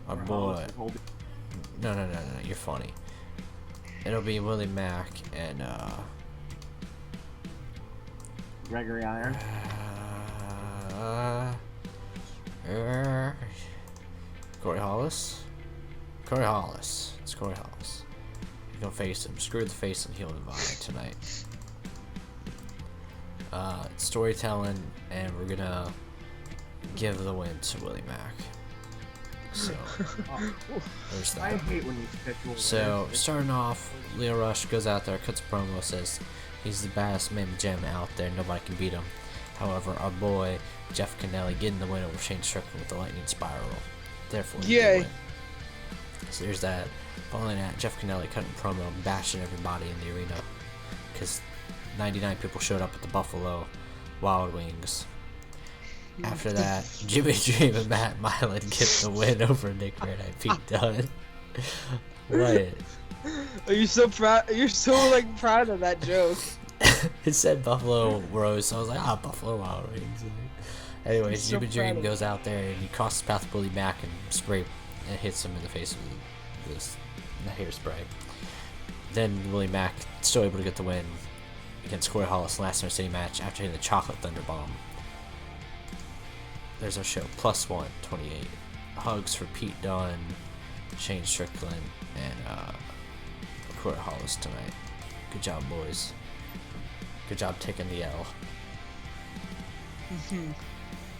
Speaker 1: our boy. No, you're funny. It'll be Willie Mack and
Speaker 4: Gregory Iron.
Speaker 1: Corey Hollis. It's Corey Hollis. You're gonna face him. Screw the face and heel divide tonight. Storytelling, and we're gonna give the win to Willie Mack. So there's
Speaker 4: I
Speaker 1: that.
Speaker 4: hate when you schedule.
Speaker 1: So
Speaker 4: winners.
Speaker 1: starting off, Leo Rush goes out there, cuts a promo, says he's the baddest man gem out there, nobody can beat him. However, our boy Jeff Kennelly getting the win over Shane Strickland with the lightning spiral. Therefore, he
Speaker 3: Yay.
Speaker 1: will win. So there's that. Following that, Jeff Kennelly cutting a promo, bashing everybody in the arena, because 99 people showed up at the Buffalo Wild Wings. After that, Jimmy Dream and Matt Milan get the win over Nick Red and Pete Dunne. What?
Speaker 3: Are you so proud? You're so like proud of that joke.
Speaker 1: It said Buffalo Rose, so I was like, Buffalo Wild Wings. Anyways,
Speaker 3: So
Speaker 1: Jimmy
Speaker 3: proud
Speaker 1: Dream
Speaker 3: of
Speaker 1: goes out there and he crosses path with Willie Mack and hits him in the face with the hairspray. Then Willie Mack still able to get the win against Corey Hollis last in our city match after hitting the Chocolate Thunder Bomb. There's our show, plus 128. Hugs for Pete Dunne, Shane Strickland, and Corey Hollis tonight. Good job, boys. Good job taking the L.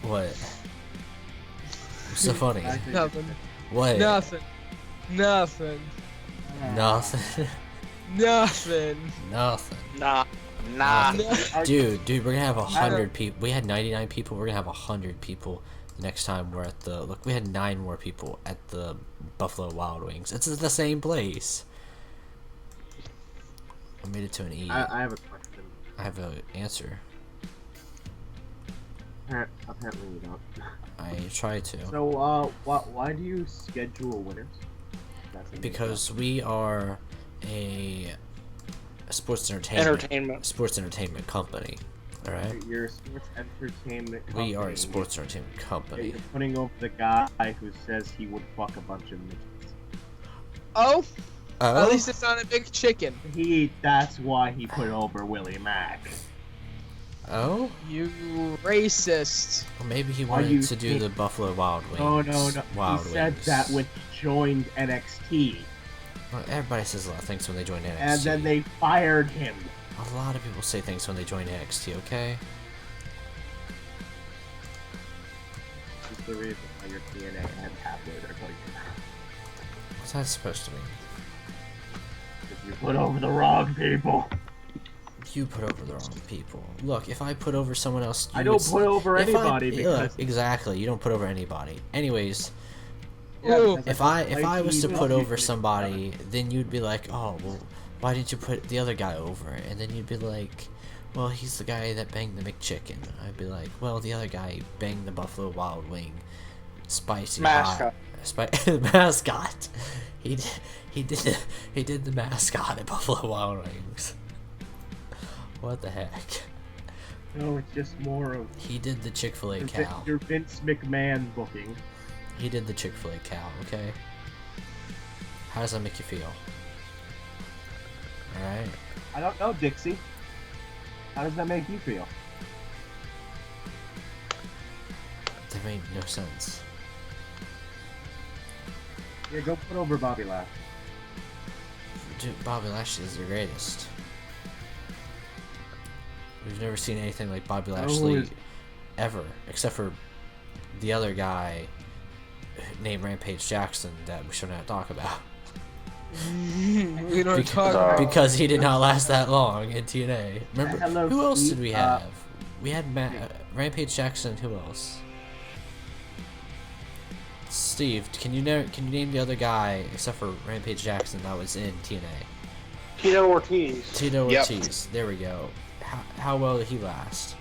Speaker 1: What? What's so funny?
Speaker 4: I think
Speaker 3: Nothing.
Speaker 1: What?
Speaker 3: Nothing. Nothing.
Speaker 1: Nothing.
Speaker 3: Nothing.
Speaker 1: Nothing.
Speaker 2: Nah.
Speaker 1: Dude, we're gonna have 100 people. We had 99 people. We're gonna have 100 people the next time we're at the. Look, we had 9 more people at the Buffalo Wild Wings. It's the same place. I made it to an E.
Speaker 4: I have a question.
Speaker 1: I have an answer.
Speaker 4: Apparently you don't.
Speaker 1: I tried to.
Speaker 4: So, why do you schedule winners? podcasting.
Speaker 1: Because we are a sports entertainment company. All right.
Speaker 4: You're a sports entertainment company.
Speaker 1: We are a sports entertainment company.
Speaker 4: You're putting over the guy who says he would fuck a bunch of midgets.
Speaker 3: Oh, at
Speaker 1: Oh,
Speaker 3: least it's not a big chicken.
Speaker 4: That's why he put over Willie Mack.
Speaker 1: oh.
Speaker 3: You racist.
Speaker 1: Well, maybe he
Speaker 4: Are
Speaker 1: wanted
Speaker 4: you
Speaker 1: to do
Speaker 4: kidding?
Speaker 1: the Buffalo Wild Wings.
Speaker 4: No, no, no.
Speaker 1: Wild
Speaker 4: He said
Speaker 1: Wings.
Speaker 4: that when he joined NXT,
Speaker 1: Well, everybody says a lot of things when they join NXT.
Speaker 4: and then they fired him.
Speaker 1: A lot of people say things when they join NXT. Okay.
Speaker 4: This is the reason why your TNA and tabloid are going to
Speaker 1: What's that supposed to mean?
Speaker 4: Because you put over the wrong people.
Speaker 1: You put over the wrong people. Look, if I put over someone else, you
Speaker 4: I don't
Speaker 1: would
Speaker 4: put over
Speaker 1: if I-
Speaker 4: anybody because
Speaker 1: exactly, you don't put over anybody. Anyways,
Speaker 3: Ooh.
Speaker 1: if I was to
Speaker 4: Like
Speaker 1: put
Speaker 4: you-
Speaker 1: over somebody, then you'd be like, oh well, why didn't you put the other guy over? And then you'd be like, well, he's the guy that banged the McChicken. I'd be like, well, the other guy banged the Buffalo Wild Wing, spicy
Speaker 2: Mascot.
Speaker 1: mascot. He did the mascot at Buffalo Wild Wings. What the heck?
Speaker 4: no, it's just more of
Speaker 1: He did the Chick-fil-A cow.
Speaker 4: your Vince McMahon booking.
Speaker 1: He did the Chick-fil-A cow, okay? How does that make you feel? Alright?
Speaker 4: I don't know, Dixie. How does that make you feel?
Speaker 1: That made no sense.
Speaker 4: Yeah, go put over Bobby Lashley.
Speaker 1: Dude, Bobby Lashley is the greatest. We've never seen anything like Bobby Lashley
Speaker 4: is-
Speaker 1: ever, except for the other guy named Rampage Jackson that we should not talk about.
Speaker 3: We don't talk about
Speaker 1: Because he did not last that long in TNA. Remember,
Speaker 4: Hello,
Speaker 1: who else
Speaker 4: Steve.
Speaker 1: did we have? We had Rampage Jackson. Who else? Steve, can you name the other guy except for Rampage Jackson that was in TNA?
Speaker 2: Tito Ortiz.
Speaker 1: Tito
Speaker 5: Yep.
Speaker 1: Ortiz. There we go. How well did he last?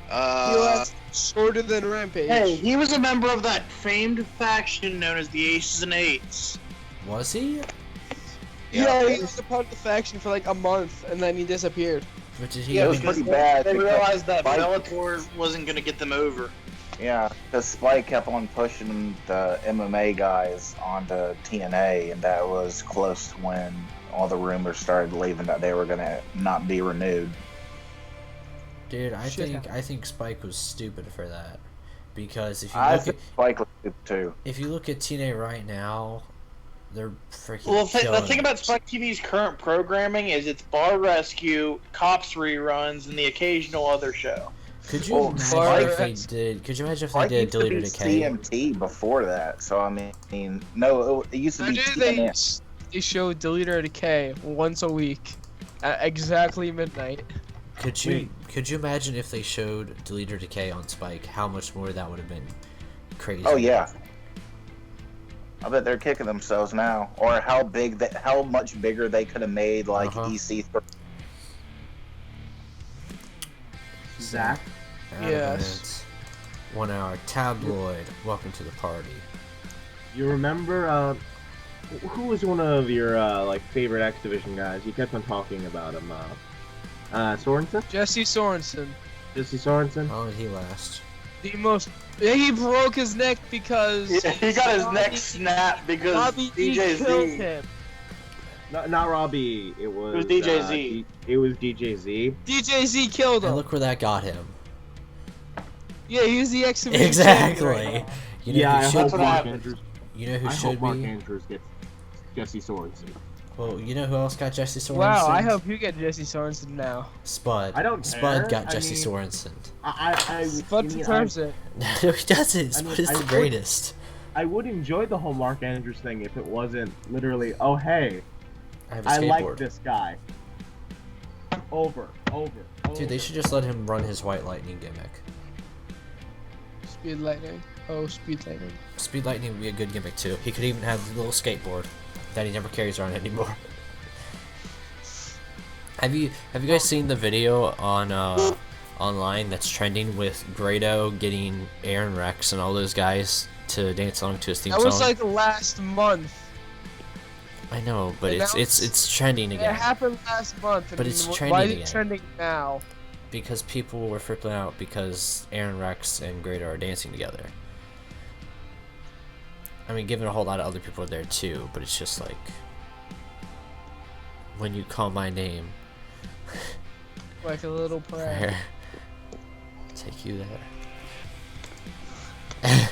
Speaker 3: He lasts shorter than Rampage.
Speaker 2: Hey, he was a member of that famed faction known as the Aces and Eights.
Speaker 1: Was he?
Speaker 3: Yeah, he was a part of the faction for like a month, and then he disappeared.
Speaker 1: But did he?
Speaker 5: Yeah, it was
Speaker 2: because
Speaker 5: pretty bad.
Speaker 2: They
Speaker 5: because
Speaker 2: realized that
Speaker 5: Spike-
Speaker 2: Bellator wasn't going to get them over.
Speaker 5: Yeah, because Spike kept on pushing the MMA guys onto TNA, and that was close to when all the rumors started leaving that they were going to not be renewed.
Speaker 1: Dude, I
Speaker 3: Shit
Speaker 1: think Spike was stupid for that, because if you
Speaker 5: I
Speaker 1: look at
Speaker 5: think Spike was good too.
Speaker 1: if you look at TNA right now, they're freaking
Speaker 2: Well, the
Speaker 1: killing
Speaker 2: thing
Speaker 1: it.
Speaker 2: about Spike TV's current programming is it's Bar Rescue, Cops reruns, and the occasional other show.
Speaker 1: Could you
Speaker 5: Well,
Speaker 1: imagine if
Speaker 3: Spike-
Speaker 1: they did? Could you imagine if they
Speaker 5: Spike
Speaker 1: did
Speaker 5: used to be
Speaker 1: Deleted Decay?
Speaker 5: CMT before that, so I mean, no, it used to be
Speaker 3: Imagine
Speaker 5: TNA.
Speaker 3: they show Deleter Decay once a week at exactly midnight.
Speaker 1: Could you imagine if they showed Deleted Decay on Spike? How much more that would have been crazy.
Speaker 5: Oh yeah. I bet they're kicking themselves now, or how much bigger they could have made like
Speaker 1: Uh-huh.
Speaker 5: EC3.
Speaker 4: Zach,
Speaker 1: Out of
Speaker 3: Yes.
Speaker 1: minutes. 1 hour tabloid. Welcome to the party.
Speaker 4: you remember who was one of your like favorite X Division guys? You kept on talking about him. Sorensen,
Speaker 3: Jesse Sorensen,
Speaker 4: Jesse Sorensen.
Speaker 1: How long did he last?
Speaker 3: the most. He broke his neck because
Speaker 2: Yeah, he got his neck snapped because
Speaker 3: Bobby D killed
Speaker 2: DJZ.
Speaker 3: him.
Speaker 4: Not Robbie. It was
Speaker 2: DJZ.
Speaker 4: It was DJZ.
Speaker 3: DJZ killed
Speaker 1: And
Speaker 3: him.
Speaker 1: look where that got him.
Speaker 3: Yeah, he was the X Division
Speaker 1: Exactly.
Speaker 3: champion.
Speaker 1: You know
Speaker 4: Yeah, I
Speaker 1: who
Speaker 4: hope
Speaker 1: should
Speaker 2: what
Speaker 4: Mark
Speaker 2: happened.
Speaker 4: Andrews.
Speaker 1: You know who
Speaker 4: I hope
Speaker 1: should
Speaker 4: Mark
Speaker 1: be?
Speaker 4: Andrews gets Jesse Sorensen.
Speaker 1: Well, you know who else got Jesse Sorensen?
Speaker 3: Wow, I hope you get Jesse Sorensen now.
Speaker 1: Spud.
Speaker 4: I don't
Speaker 1: Spud
Speaker 4: care.
Speaker 1: got
Speaker 4: I
Speaker 1: Jesse
Speaker 4: mean-
Speaker 1: Sorensen.
Speaker 3: Spud deserves it.
Speaker 1: No, he doesn't.
Speaker 4: I
Speaker 1: Spud
Speaker 4: mean,
Speaker 1: is
Speaker 4: I
Speaker 1: the
Speaker 4: would-
Speaker 1: greatest.
Speaker 4: I would enjoy the whole Mark Andrews thing if it wasn't literally, oh hey,
Speaker 1: I have a
Speaker 4: I
Speaker 1: skateboard.
Speaker 4: like this guy. Over.
Speaker 1: Dude, they should just let him run his White Lightning gimmick.
Speaker 3: Speed lightning. Oh, speed lightning.
Speaker 1: Speed Lightning would be a good gimmick too. He could even have the little skateboard that he never carries around anymore. Have you guys seen the video on online that's trending with Grado getting Aaron Rex and all those guys to dance along to his theme
Speaker 3: That
Speaker 1: song?
Speaker 3: was like last month.
Speaker 1: I know, but
Speaker 3: And
Speaker 1: it's trending
Speaker 3: It
Speaker 1: again
Speaker 3: happened last month.
Speaker 1: But
Speaker 3: and
Speaker 1: it's
Speaker 3: why
Speaker 1: trending
Speaker 3: is it
Speaker 1: again.
Speaker 3: trending now?
Speaker 1: because people were flipping out because Aaron Rex and Grado are dancing together. I mean, given a whole lot of other people are there too, but it's just like when you call my name,
Speaker 3: Like a little prayer.
Speaker 1: prayer, take you there.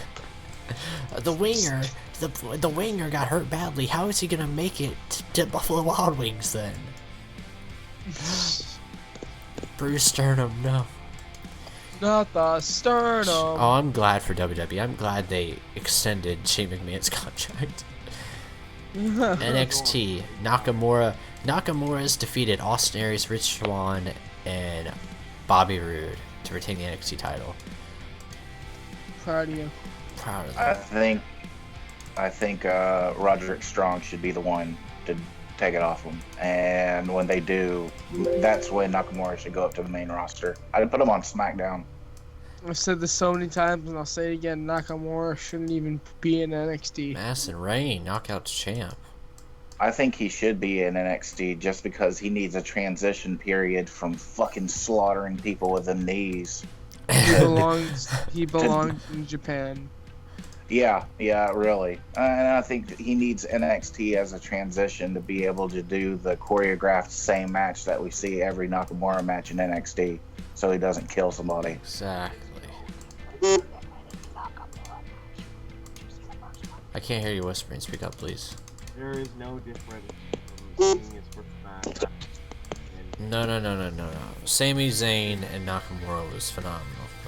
Speaker 1: The winger, the winger got hurt badly. How is he gonna make it to Buffalo Wild Wings then? Bruce Sternum, no.
Speaker 3: Not the sternum.
Speaker 1: Oh, I'm glad for WWE. I'm glad they extended Shane McMahon's contract. NXT, Nakamura's defeated Austin Aries, Rich Swann, and Bobby Roode to retain the NXT title.
Speaker 3: Proud of you.
Speaker 1: Proud of
Speaker 5: I
Speaker 1: them.
Speaker 5: think Roderick Strong should be the one to take it off him. And when they do, that's when Nakamura should go up to the main roster. I'd put him on SmackDown.
Speaker 3: I've said this so many times, and I'll say it again. Nakamura shouldn't even be in NXT.
Speaker 1: Madison Rayne, Knockouts champ.
Speaker 5: I think he should be in NXT just because he needs a transition period from fucking slaughtering people with the knees.
Speaker 3: He belongs. He belongs in Japan.
Speaker 5: Yeah, really. And I think he needs NXT as a transition to be able to do the choreographed same match that we see every Nakamura match in NXT, so he doesn't kill somebody.
Speaker 1: Exactly. I can't hear you whispering. Speak up, please.
Speaker 4: There is no difference in seeing his first match.
Speaker 1: No. Sami Zayn and Nakamura was phenomenal,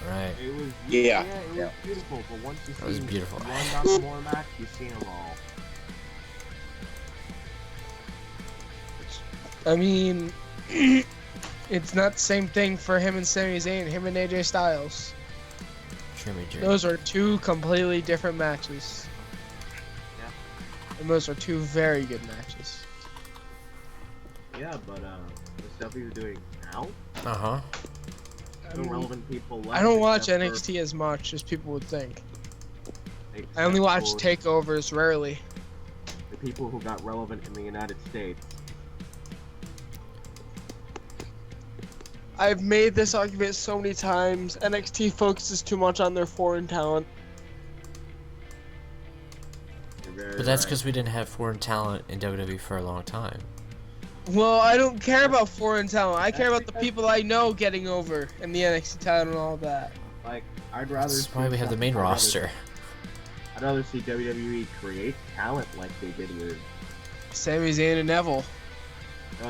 Speaker 1: right?
Speaker 4: It was
Speaker 5: Yeah.
Speaker 4: it was beautiful, but once you
Speaker 1: That was
Speaker 4: see
Speaker 1: beautiful.
Speaker 4: one Nakamura match, you've seen them all.
Speaker 3: I mean, it's not the same thing for him and Sami Zayn, him and AJ Styles.
Speaker 1: Jimmy J.
Speaker 3: Those are two completely different matches.
Speaker 4: Yeah.
Speaker 3: And those are two very good matches.
Speaker 4: Yeah, but the stuff he's doing now,
Speaker 1: Uh-huh.
Speaker 4: the relevant people left.
Speaker 3: I don't watch
Speaker 4: except
Speaker 3: NXT as much as people would think.
Speaker 4: for-
Speaker 3: I only watch
Speaker 4: except
Speaker 3: takeovers rarely.
Speaker 4: for the people who got relevant in the United States.
Speaker 3: I've made this argument so many times. NXT focuses too much on their foreign talent.
Speaker 4: You're very
Speaker 1: But that's
Speaker 4: right.
Speaker 1: because we didn't have foreign talent in WWE for a long time.
Speaker 3: Well, I don't care about foreign talent. I care about the people I know getting over in the NXT title and all that.
Speaker 4: Like, I'd rather.
Speaker 1: That's why
Speaker 4: see
Speaker 1: we have the main
Speaker 4: I'd rather-
Speaker 1: roster.
Speaker 4: I'd rather see WWE create talent like they did with.
Speaker 3: Sami Zayn and Neville.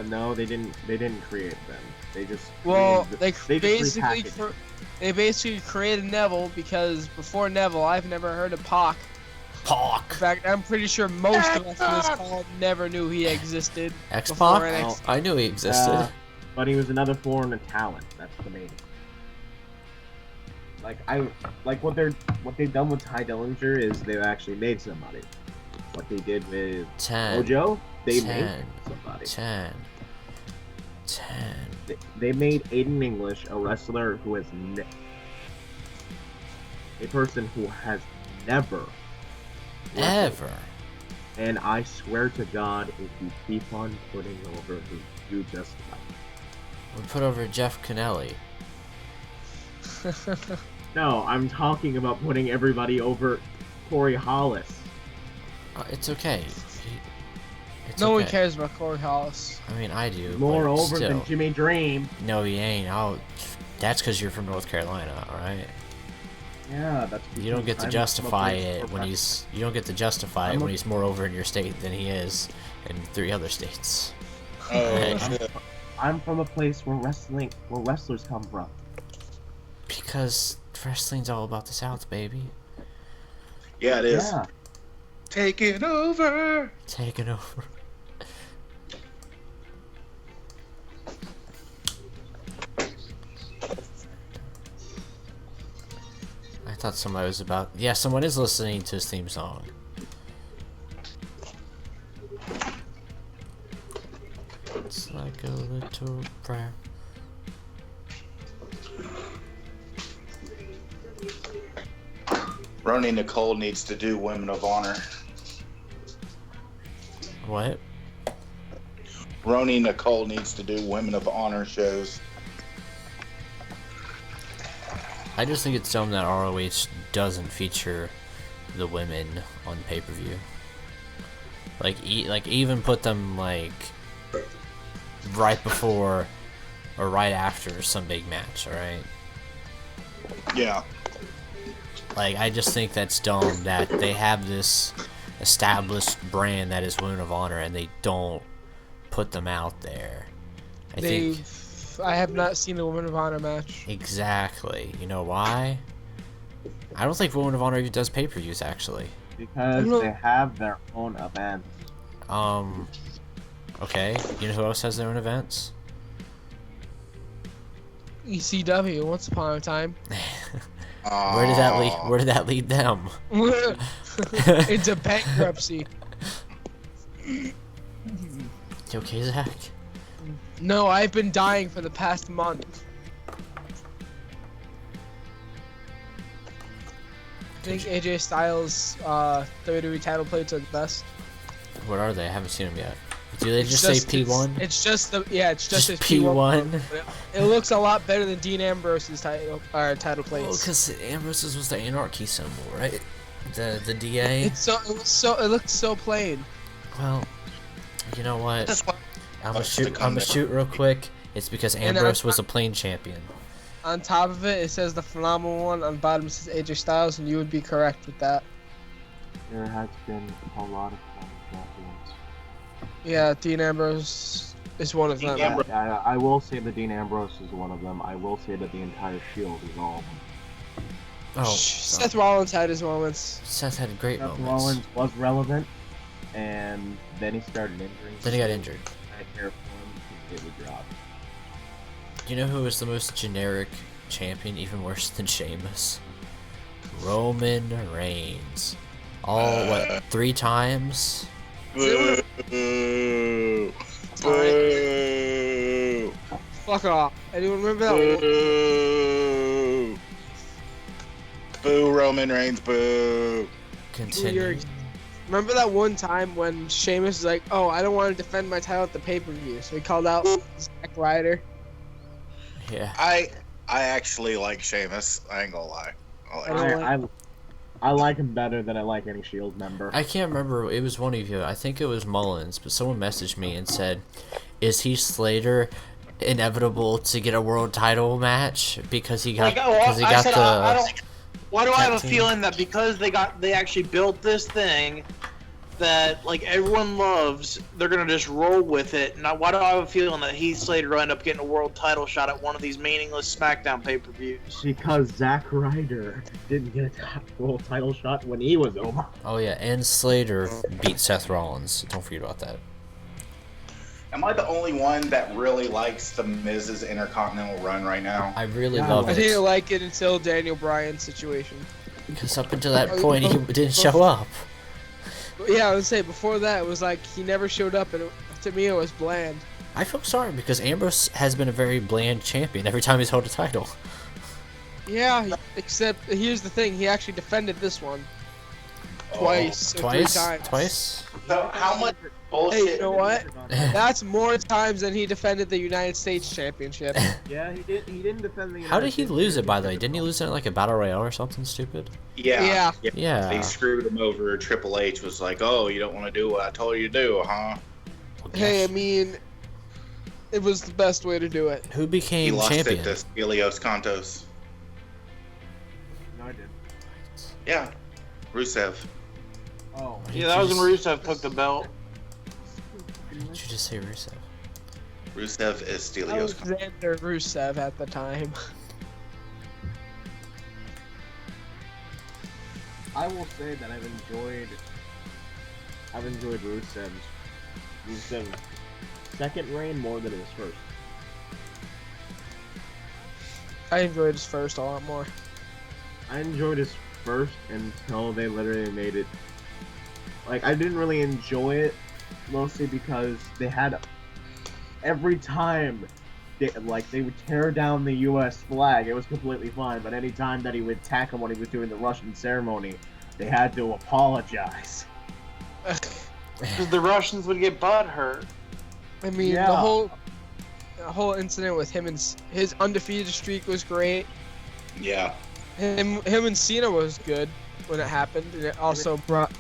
Speaker 4: No, they didn't. They didn't create them. They just.
Speaker 3: Well,
Speaker 4: created
Speaker 3: they
Speaker 4: just
Speaker 3: basically
Speaker 4: repackaged.
Speaker 3: they basically created Neville because before Neville, I've never heard of Pac. In
Speaker 1: Pac!
Speaker 3: fact, I'm pretty sure most of us in this call never knew he existed.
Speaker 1: X-Pac?
Speaker 3: Before NXT.
Speaker 1: I knew he existed.
Speaker 4: But he was another foreign talent. That's the main. Like what they've done with Ty Dillinger is they've actually made somebody. What they did with
Speaker 1: 10.
Speaker 4: Mojo, they
Speaker 1: 10,
Speaker 4: made somebody.
Speaker 1: 10.
Speaker 4: They made Aiden English a wrestler who has a person who has never wrestled.
Speaker 1: Ever.
Speaker 4: And I swear to God, if you keep on putting over who you just
Speaker 1: We put over Jeff Kennelly.
Speaker 4: No, I'm talking about putting everybody over Corey Hollis.
Speaker 1: It's okay. It's
Speaker 3: No one
Speaker 1: okay.
Speaker 3: cares about Corey Hollis.
Speaker 1: I mean, I do.
Speaker 4: More
Speaker 1: but
Speaker 4: over
Speaker 1: still.
Speaker 4: than Jimmy Dream.
Speaker 1: No, he ain't. That's because you're from North Carolina, alright?
Speaker 4: Yeah, that's.
Speaker 1: You don't get to
Speaker 4: I'm
Speaker 1: justify
Speaker 4: a place
Speaker 1: it when
Speaker 4: professional.
Speaker 1: he's. You don't get to justify
Speaker 4: I'm
Speaker 1: it
Speaker 4: a-
Speaker 1: when he's more over in your state than he is in 3 other states.
Speaker 5: Oh,
Speaker 1: Right.
Speaker 5: shit.
Speaker 4: I'm from a place where wrestlers come from.
Speaker 1: Because wrestling's all about the South, baby.
Speaker 5: Yeah, it is.
Speaker 4: Yeah.
Speaker 5: Take it over.
Speaker 1: Taking over. I thought somebody was about. Yeah, someone is listening to his theme song. It's like a little prayer.
Speaker 5: Ronnie Nicole needs to do Women of Honor.
Speaker 1: What?
Speaker 5: Roni Nicole needs to do Women of Honor shows.
Speaker 1: I just think it's dumb that ROH doesn't feature the women on pay-per-view. Like even put them like right before or right after some big match, alright?
Speaker 5: Yeah.
Speaker 1: Like, I just think that's dumb that they have this established brand that is Women of Honor and they don't put them out there.
Speaker 3: I have not seen a Women of Honor match.
Speaker 1: Exactly. You know why? I don't think Women of Honor even does pay-per-views, actually.
Speaker 4: Because they have their own events.
Speaker 1: Okay. You know who else has their own events?
Speaker 3: ECW, once upon a time.
Speaker 1: Where did that lead? Where did that lead them?
Speaker 3: Into bankruptcy.
Speaker 1: You okay, Zach?
Speaker 3: No, I've been dying for the past month. I think AJ Styles' WWE title plates are the best.
Speaker 1: What are they? I haven't seen them yet. Do they just
Speaker 3: It's
Speaker 1: say P1?
Speaker 3: It's just the it's just his
Speaker 1: P1.
Speaker 3: It looks a lot better than Dean Ambrose's title
Speaker 1: Well,
Speaker 3: plates.
Speaker 1: because Ambrose's was the Anarchy symbol, right? The DA.
Speaker 3: It looks so plain.
Speaker 1: Well, you know what?
Speaker 5: That's why
Speaker 1: I'm gonna shoot real quick. It's because Ambrose was a plain champion.
Speaker 3: On top of it, it says the phenomenal one. On bottom, it says AJ Styles, and you would be correct with that.
Speaker 4: There has been a lot of champions.
Speaker 3: Yeah, Dean Ambrose is one of them.
Speaker 4: I will say that Dean Ambrose is one of them. I will say that the entire Shield is all of them.
Speaker 1: Oh,
Speaker 3: Seth Rollins had his moments.
Speaker 1: Seth had great
Speaker 4: Seth
Speaker 1: moments.
Speaker 4: Rollins was relevant, and then he started injuring.
Speaker 1: Then he got injured.
Speaker 4: I care for him completely dropped.
Speaker 1: You know who was the most generic champion, even worse than Sheamus? Roman Reigns. All, what, 3 times?
Speaker 5: Boo. Boo. Boo.
Speaker 3: Fuck off. Anyone remember that one?
Speaker 5: Boo. Boo, Roman Reigns, boo.
Speaker 1: Continue.
Speaker 3: Remember that one time when Sheamus was like, "Oh, I don't want to defend my title at the pay-per-view," so he called out Zack Ryder.
Speaker 1: Yeah.
Speaker 5: I actually like Sheamus. I ain't gonna lie.
Speaker 4: I like him better than I like any Shield member.
Speaker 1: I can't remember. It was one of you. I think it was Mullins, but someone messaged me and said, "Is Heath Slater inevitable to get a world title match because he got
Speaker 2: Why do I have a
Speaker 1: team.
Speaker 2: feeling that because they actually built this thing that like everyone loves, they're gonna just roll with it? Now, why do I have a feeling that Heath Slater will end up getting a world title shot at one of these meaningless SmackDown pay-per-views?
Speaker 4: Because Zack Ryder didn't get a world title shot when he was over.
Speaker 1: Oh yeah, and Slater beat Seth Rollins. Don't forget about that.
Speaker 5: Am I the only one that really likes the Miz's Intercontinental run right now?
Speaker 1: I really love
Speaker 3: I didn't
Speaker 1: it
Speaker 3: like it until Daniel Bryan's situation.
Speaker 1: because up until that point he didn't show up.
Speaker 3: But yeah, I would say before that it was like he never showed up, and to me it was bland.
Speaker 1: I feel sorry because Ambrose has been a very bland champion every time he's held a title.
Speaker 3: Yeah, except here's the thing: he actually defended this one twice, or 3 times.
Speaker 1: Twice.
Speaker 5: So how much bullshit?
Speaker 3: Hey, you know what? That's more times than he defended the United States Championship.
Speaker 4: Yeah, he didn't defend the.
Speaker 1: How did he lose it, by the way? Didn't he lose it in like a battle royale or something stupid?
Speaker 5: Yeah.
Speaker 1: Yeah.
Speaker 5: They screwed him over. Triple H was like, "Oh, you don't want to do what I told you to do, huh?"
Speaker 1: Well,
Speaker 3: Hey, I
Speaker 1: gosh.
Speaker 3: mean, it was the best way to do it.
Speaker 1: Who
Speaker 5: He
Speaker 1: became
Speaker 5: lost
Speaker 1: champion?
Speaker 5: it to Stelios Contos.
Speaker 4: No, I did.
Speaker 5: Yeah, Rusev.
Speaker 4: Oh.
Speaker 2: Yeah, that was when Rusev took the belt.
Speaker 1: Did you just say Rusev?
Speaker 5: Rusev is Stelios Contos.
Speaker 3: Alexander Rusev at the time.
Speaker 4: I will say that I've enjoyed Rusev's second reign more than his first.
Speaker 3: I enjoyed his first a lot more.
Speaker 4: I enjoyed his first until they literally made it. Like, I didn't really enjoy it, mostly because they had every time they would tear down the U.S. flag, it was completely fine. But any time that he would attack him when he was doing the Russian ceremony, they had to apologize.
Speaker 2: Because the Russians would get butt hurt.
Speaker 3: I mean,
Speaker 4: Yeah.
Speaker 3: the whole incident with him and his undefeated streak was great.
Speaker 6: Yeah.
Speaker 3: Him and Cena was good when it happened, and it also brought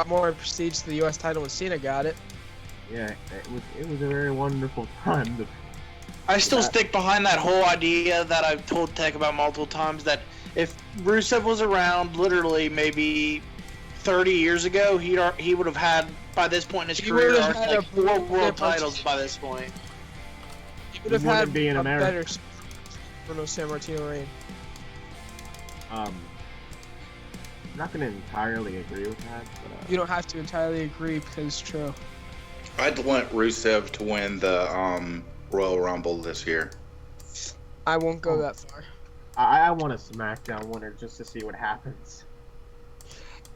Speaker 3: more prestige to the U.S. title when Cena got it.
Speaker 4: Yeah, it was a very wonderful time.
Speaker 2: I still stick behind that whole idea that I've told Tech about multiple times, that if Rusev was around literally maybe 30 years ago, he would have had, by this point in his
Speaker 3: He
Speaker 2: career,
Speaker 3: would have had
Speaker 2: like 4 world
Speaker 3: bunch-
Speaker 2: titles by this point.
Speaker 3: He would have
Speaker 4: wouldn't
Speaker 3: had
Speaker 4: be in
Speaker 3: a
Speaker 4: America.
Speaker 3: better Bruno Sammartino reign.
Speaker 4: I'm not gonna entirely agree with that, but
Speaker 3: You don't have to entirely agree because it's true.
Speaker 6: I'd want Rusev to win the Royal Rumble this year.
Speaker 3: I won't go that far.
Speaker 4: I want a SmackDown winner just to see what happens.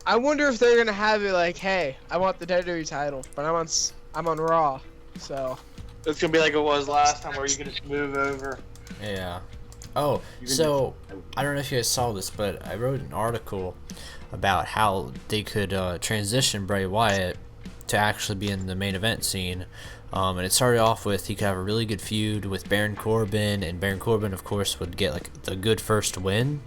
Speaker 3: I wonder if they're gonna have it like, hey, I want the WWE title, but I'm on Raw, so
Speaker 2: It's gonna be like it was last time, where you can just move over.
Speaker 1: Yeah. Oh,
Speaker 4: Even
Speaker 1: so I don't know if you guys saw this, but I wrote an article about how they could transition Bray Wyatt to actually be in the main event scene. And it started off with he could have a really good feud with Baron Corbin, and Baron Corbin, of course, would get like the good first win.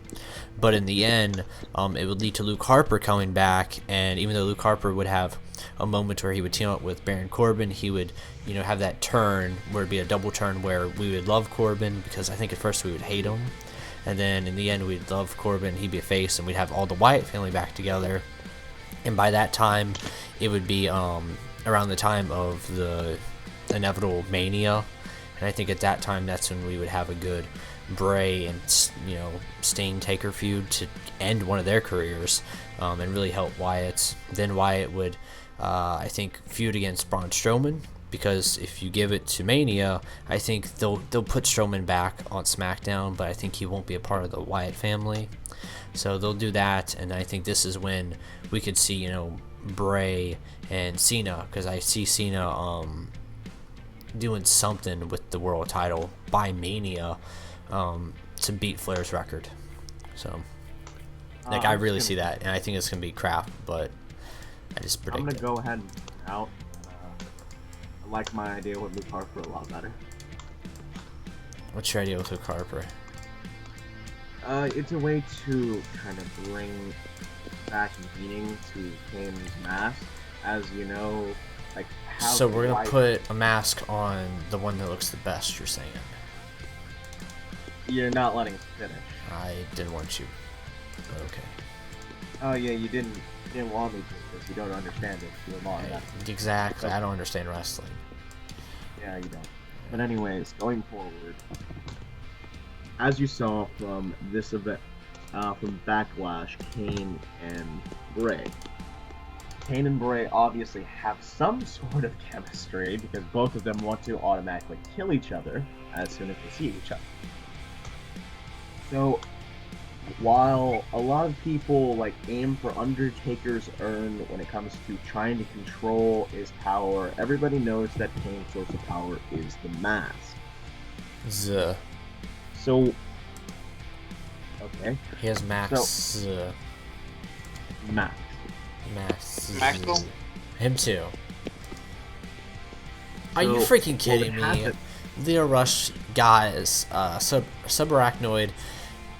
Speaker 1: But in the end, it would lead to Luke Harper coming back, and even though Luke Harper would have a moment where he would team up with Baron Corbin, he would, have that turn where it'd be a double turn where we would love Corbin, because I think at first we would hate him, and then in the end we'd love Corbin, he'd be a face, and we'd have all the Wyatt family back together. And by that time, it would be around the time of the inevitable Mania, and I think at that time that's when we would have a good Bray and Sting Taker feud to end one of their careers, and really help Wyatt's. Then Wyatt would, I think, feud against Braun Strowman, because if you give it to Mania, I think they'll put Strowman back on SmackDown, but I think he won't be a part of the Wyatt family. So they'll do that, and I think this is when we could see, Bray and Cena, because I see Cena doing something with the world title by Mania to beat Flair's record. So, I really see that, and I think it's gonna be crap, but I just predict
Speaker 4: I'm gonna
Speaker 1: it.
Speaker 4: go ahead and out. I like my idea with Luke Harper a lot better.
Speaker 1: What's your idea with Luke Harper?
Speaker 4: It's a way to kind of bring back meaning to Kane's mask, as you know, like how.
Speaker 1: So we're gonna
Speaker 4: Wyatt-
Speaker 1: put a mask on the one that looks the best, you're saying?
Speaker 4: You're not letting us finish.
Speaker 1: I didn't want you, but okay.
Speaker 4: Oh yeah, you didn't want me to because you don't understand it. You're long enough.
Speaker 1: Exactly, I don't understand wrestling.
Speaker 4: Yeah, you don't. But anyways, going forward, as you saw from this event, from Backlash, Kane and Bray. Kane and Bray obviously have some sort of chemistry because both of them want to automatically kill each other as soon as they see each other. So, while a lot of people aim for Undertaker's urn when it comes to trying to control his power, everybody knows that Kane's source of power is the mask.
Speaker 1: Z.
Speaker 4: So, okay,
Speaker 1: He has Max.
Speaker 4: mask.
Speaker 1: Max.
Speaker 2: Maxwell?
Speaker 1: Him too. Are you
Speaker 4: So,
Speaker 1: freaking
Speaker 4: what
Speaker 1: kidding
Speaker 4: would
Speaker 1: me?
Speaker 4: happen-
Speaker 1: Leo Rush got his subarachnoid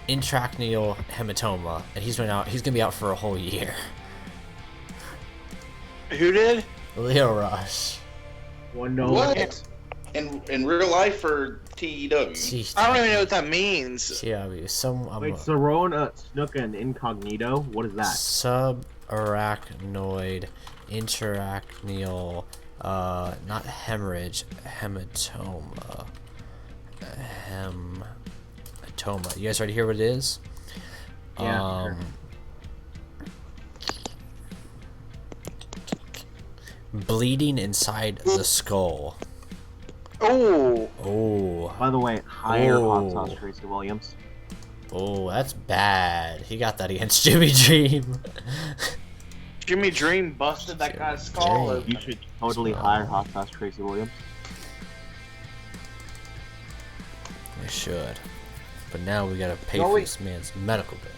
Speaker 1: intracranial hematoma, and he's gonna be out for a whole year.
Speaker 2: Who did?
Speaker 1: Leo Rush.
Speaker 4: Well, no.
Speaker 6: What? In real life or TEW?
Speaker 2: I don't even know what that means.
Speaker 1: Yeah, some
Speaker 4: Wait, Sarona, Snuka, and Incognito? What is that?
Speaker 1: subarachnoid intracranial, not hemorrhage, hematoma. Hematoma. You guys ready to hear what it is?
Speaker 4: Yeah, sure.
Speaker 1: Bleeding inside the skull.
Speaker 2: Oh,
Speaker 1: Oh,
Speaker 4: By the way, hire Hot
Speaker 1: Oh.
Speaker 4: Sauce Tracy Williams.
Speaker 1: oh, that's bad. He got that against Jimmy Dream.
Speaker 2: Jimmy Dream busted that guy's skull
Speaker 1: Dang.
Speaker 2: open.
Speaker 4: You should totally hire Hot Sauce Tracy Williams.
Speaker 1: I should. But now we gotta pay
Speaker 4: No,
Speaker 1: for
Speaker 4: wait.
Speaker 1: this man's medical bill.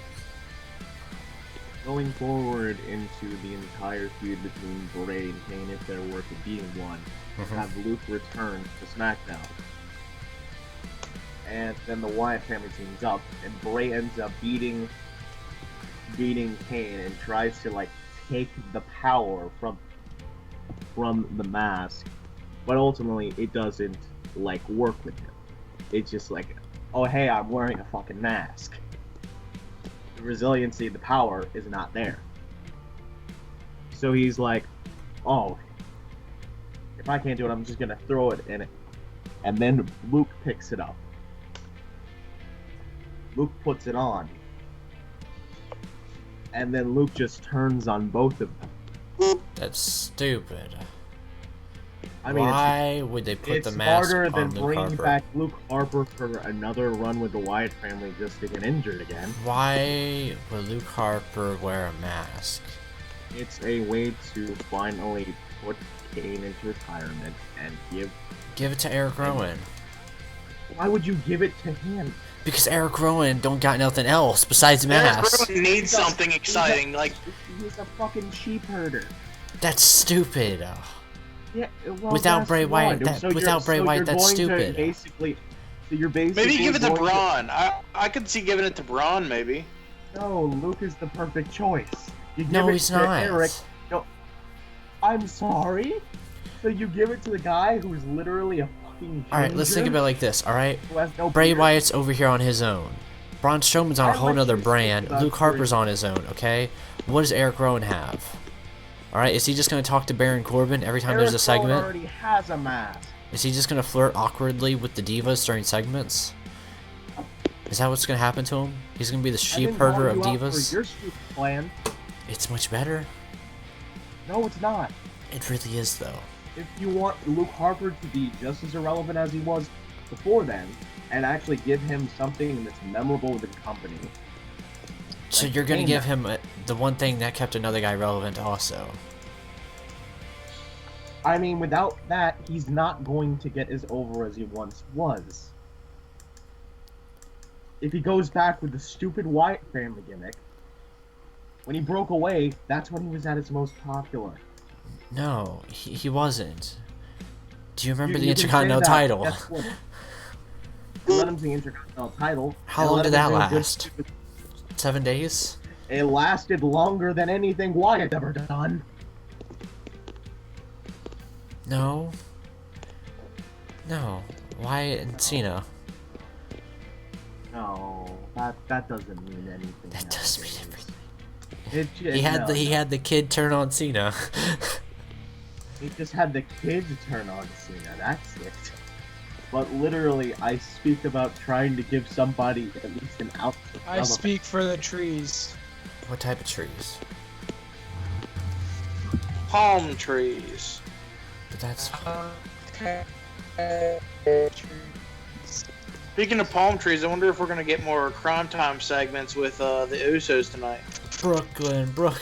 Speaker 4: going forward into the entire feud between Bray and Kane, if there were to be one, have Luke return to SmackDown. And then the Wyatt family teams up, and Bray ends up beating Kane and tries to like take the power from the mask, but ultimately it doesn't like work with him. It's just like, oh hey, I'm wearing a fucking mask. The resiliency, the power is not there. So he's like, oh, if I can't do it, I'm just gonna throw it in it. And then Luke picks it up. Luke puts it on. And then Luke just turns on both of them.
Speaker 1: That's stupid.
Speaker 4: I mean,
Speaker 1: why would they put
Speaker 4: it's
Speaker 1: the mask
Speaker 4: smarter
Speaker 1: on
Speaker 4: than
Speaker 1: Luke
Speaker 4: bringing
Speaker 1: Harper?
Speaker 4: back Luke Harper for another run with the Wyatt family just to get injured again.
Speaker 1: Why would Luke Harper wear a mask?
Speaker 4: It's a way to finally put Kane into retirement and
Speaker 1: Give it to Eric Rowan.
Speaker 4: Why would you give it to him?
Speaker 1: Because Eric Rowan don't got nothing else besides
Speaker 2: Eric
Speaker 1: masks.
Speaker 2: Rowan needs something exciting. Like,
Speaker 4: He's a fucking sheep herder.
Speaker 1: That's stupid.
Speaker 4: Yeah, well,
Speaker 1: Without
Speaker 4: that's
Speaker 1: Bray Wyatt,
Speaker 4: one.
Speaker 1: that- without Bray Wyatt,
Speaker 4: you're
Speaker 1: that's
Speaker 4: going to
Speaker 1: stupid.
Speaker 4: You're basically
Speaker 2: maybe give it to
Speaker 4: going
Speaker 2: Braun. I could see giving it to Braun, maybe.
Speaker 4: No, Luke is the perfect choice. You give
Speaker 1: No,
Speaker 4: it
Speaker 1: he's
Speaker 4: to
Speaker 1: not.
Speaker 4: Eric. No, I'm sorry. So you give it to the guy who's literally a fucking
Speaker 1: Alright, let's think
Speaker 4: ginger
Speaker 1: about it like this, alright?
Speaker 4: who has no
Speaker 1: Bray
Speaker 4: beard.
Speaker 1: Wyatt's over here on his own. Braun Strowman's on a
Speaker 4: I'd
Speaker 1: whole
Speaker 4: like
Speaker 1: nother
Speaker 4: you to think
Speaker 1: brand.
Speaker 4: about
Speaker 1: Luke
Speaker 4: it
Speaker 1: Harper's
Speaker 4: for-
Speaker 1: on his own, okay? What does Eric Rowan have? Alright, is he just gonna talk to Baron Corbin every time there's a
Speaker 4: Eric Rowan
Speaker 1: segment?
Speaker 4: already has a mask.
Speaker 1: Is he just gonna flirt awkwardly with the divas during segments? Is that what's gonna happen to him? He's gonna be the
Speaker 4: I
Speaker 1: sheep
Speaker 4: didn't
Speaker 1: herder
Speaker 4: call
Speaker 1: of
Speaker 4: you out
Speaker 1: divas?
Speaker 4: for your stupid plan.
Speaker 1: It's much better.
Speaker 4: No, it's not.
Speaker 1: It really is, though.
Speaker 4: If you want Luke Harper to be just as irrelevant as he was before then, and actually give him something that's memorable with the company.
Speaker 1: So
Speaker 4: Like
Speaker 1: you're gonna
Speaker 4: Kane
Speaker 1: give
Speaker 4: now.
Speaker 1: him the one thing that kept another guy relevant also.
Speaker 4: I mean, without that, he's not going to get as over as he once was. If he goes back with the stupid Wyatt family gimmick, when he broke away, that's when he was at his most popular.
Speaker 1: No, he wasn't. Do you remember
Speaker 4: You
Speaker 1: the
Speaker 4: can say
Speaker 1: Intercontinental
Speaker 4: that.
Speaker 1: title?
Speaker 4: Guess what? They let him the Intercontinental title.
Speaker 1: How
Speaker 4: and
Speaker 1: long
Speaker 4: let
Speaker 1: did
Speaker 4: him
Speaker 1: that
Speaker 4: do a good
Speaker 1: last?
Speaker 4: stupid-
Speaker 1: 7 days?
Speaker 4: It lasted longer than anything Wyatt ever done.
Speaker 1: No. No. Wyatt and Cena.
Speaker 4: No, that doesn't mean anything.
Speaker 1: That does mean
Speaker 4: nowadays.
Speaker 1: everything.
Speaker 4: It,
Speaker 1: He had the kid turn on Cena.
Speaker 4: He just had the kids turn on Cena. That's it. But literally, I speak about trying to give somebody at least an out.
Speaker 3: I speak for the trees.
Speaker 1: What type of trees?
Speaker 2: Palm trees.
Speaker 1: But that's
Speaker 2: Speaking of palm trees, I wonder if we're gonna get more Crime Time segments with the Usos tonight.
Speaker 1: Brooklyn, Brook.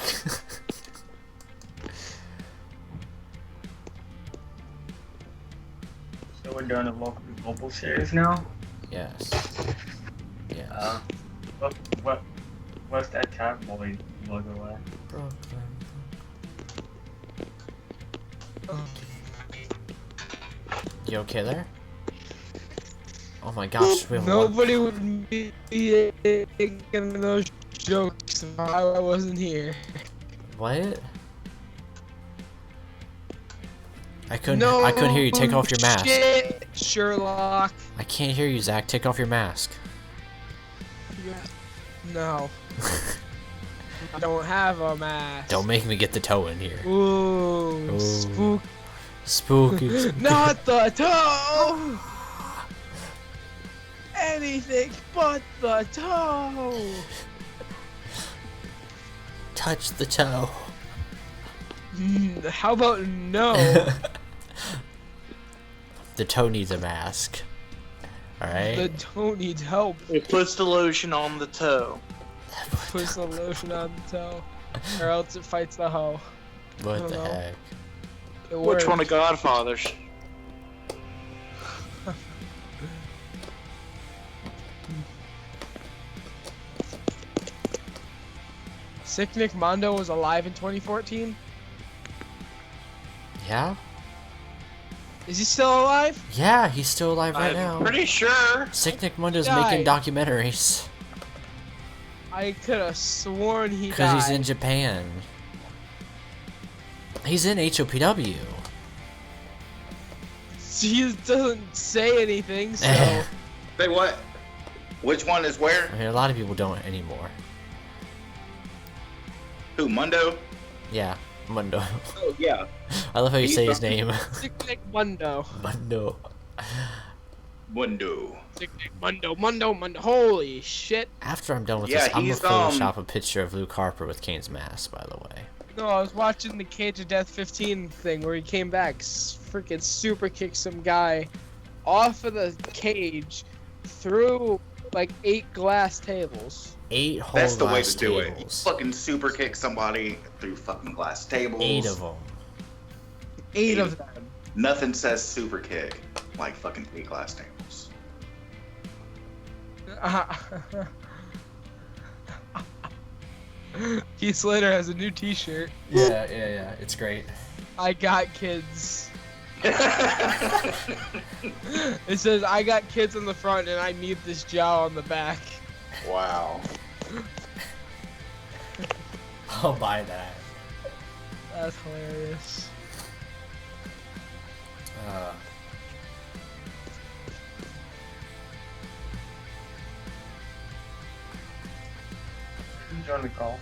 Speaker 7: So we're doing a local series now.
Speaker 1: Yes. Yes.
Speaker 7: What's that tabloid logo at?
Speaker 1: Brooklyn. You okay there? Oh my gosh, we have one.
Speaker 3: Nobody would be making those jokes if I wasn't here.
Speaker 1: What? I couldn't hear you. Take off your mask.
Speaker 3: Shit, Sherlock.
Speaker 1: I can't hear you, Zach. Take off your mask.
Speaker 3: No. I don't have a mask.
Speaker 1: Don't make me get the toe in here.
Speaker 3: Ooh,
Speaker 1: Ooh.
Speaker 3: spook.
Speaker 1: Spooky.
Speaker 3: Not the toe! Anything but the toe!
Speaker 1: Touch the toe.
Speaker 3: How about no?
Speaker 1: The toe needs a mask. Alright?
Speaker 3: The toe needs help.
Speaker 2: It puts the lotion on the toe.
Speaker 3: Puts the lotion on the toe. Or else it fights the hoe.
Speaker 1: What
Speaker 3: don't
Speaker 1: the
Speaker 3: know.
Speaker 1: heck?
Speaker 3: It
Speaker 2: Which
Speaker 3: works.
Speaker 2: one of Godfathers?
Speaker 3: Sick Nick Mondo was alive in 2014.
Speaker 1: Yeah?
Speaker 3: Is he still alive?
Speaker 1: Yeah, he's still alive right now.
Speaker 2: I'm pretty sure.
Speaker 1: Sick Nick Mundo's
Speaker 3: Died.
Speaker 1: making documentaries.
Speaker 3: I could have sworn he
Speaker 1: Because
Speaker 3: died.
Speaker 1: he's in Japan. He's in HOPW.
Speaker 3: He doesn't say anything, so.
Speaker 6: Say what? Which one is where?
Speaker 1: I mean, a lot of people don't anymore.
Speaker 6: Who, Mundo?
Speaker 1: Yeah, Mundo.
Speaker 6: Oh, yeah.
Speaker 1: I love how you
Speaker 6: He's
Speaker 1: say his
Speaker 6: the-
Speaker 1: name.
Speaker 3: Sick Nick Mundo.
Speaker 1: Mundo.
Speaker 6: Mundo.
Speaker 3: Sick Nick Mundo. Holy shit.
Speaker 1: After I'm done with
Speaker 6: Yeah,
Speaker 1: this, I'm gonna
Speaker 6: he's,
Speaker 1: Photoshop a picture of Luke Harper with Kane's mask, by the way.
Speaker 3: No, I was watching the Cage of Death 15 thing where he came back, freaking super kicked some guy off of the cage through like 8 glass tables.
Speaker 1: 8 whole
Speaker 6: That's the way
Speaker 1: glass
Speaker 6: to do it. You
Speaker 1: tables.
Speaker 6: fucking super kick somebody through fucking glass tables.
Speaker 1: 8 of them.
Speaker 3: 8 of them.
Speaker 6: Nothing says super kick like fucking 8 glass tables.
Speaker 3: Keith Slater has a new T-shirt.
Speaker 1: Yeah. It's great.
Speaker 3: I got kids. It says I got kids on the front and I need this jowl on the back.
Speaker 6: Wow.
Speaker 1: I'll buy that.
Speaker 3: That's hilarious.
Speaker 7: Who's on the call?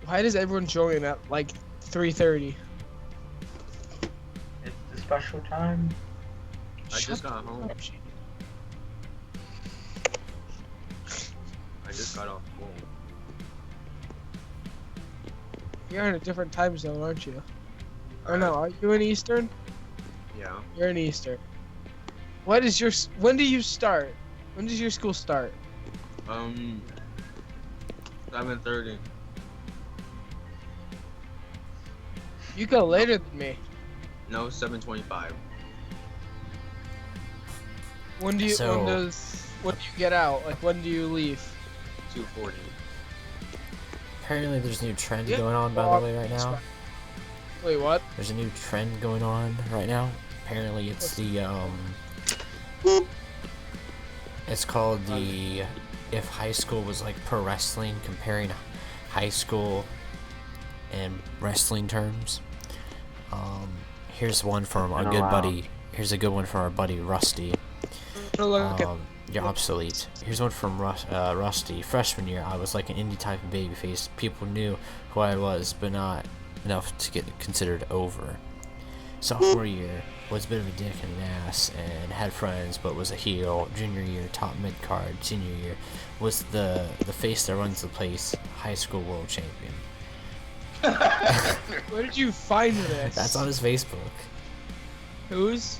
Speaker 3: Why does everyone join at like 3:30?
Speaker 7: It's the special time.
Speaker 8: I just got home. I just got off phone.
Speaker 3: You're in a different time zone, aren't you? Or no, are you in Eastern?
Speaker 8: Yeah.
Speaker 3: You're in Eastern. What is your? When do you start? When does your school start?
Speaker 8: 7:30.
Speaker 3: You go later than me.
Speaker 8: No, 7:25.
Speaker 3: When do you?
Speaker 1: So-
Speaker 3: When do you get out? Like when do you leave?
Speaker 8: 2:40.
Speaker 1: Apparently there's a new trend
Speaker 3: Yeah.
Speaker 1: going on, by the way, right now.
Speaker 3: Wait, what?
Speaker 1: There's a new trend going on right now. Apparently it's the, it's called the, if high school was like pro wrestling, comparing high school and wrestling terms. Here's one from our
Speaker 4: Been
Speaker 1: good
Speaker 4: around.
Speaker 1: buddy, here's a good one from our buddy Rusty.
Speaker 3: Look at
Speaker 1: You're obsolete. Here's one from Rusty. Freshman year, I was like an indie type of babyface. People knew who I was, but not enough to get considered over. Sophomore year, was a bit of a dick and an ass, and had friends, but was a heel. Junior year, top mid card. Senior year, was the face that runs the place. High school world champion.
Speaker 3: Where did you find this?
Speaker 1: That's on his Facebook.
Speaker 3: Whose?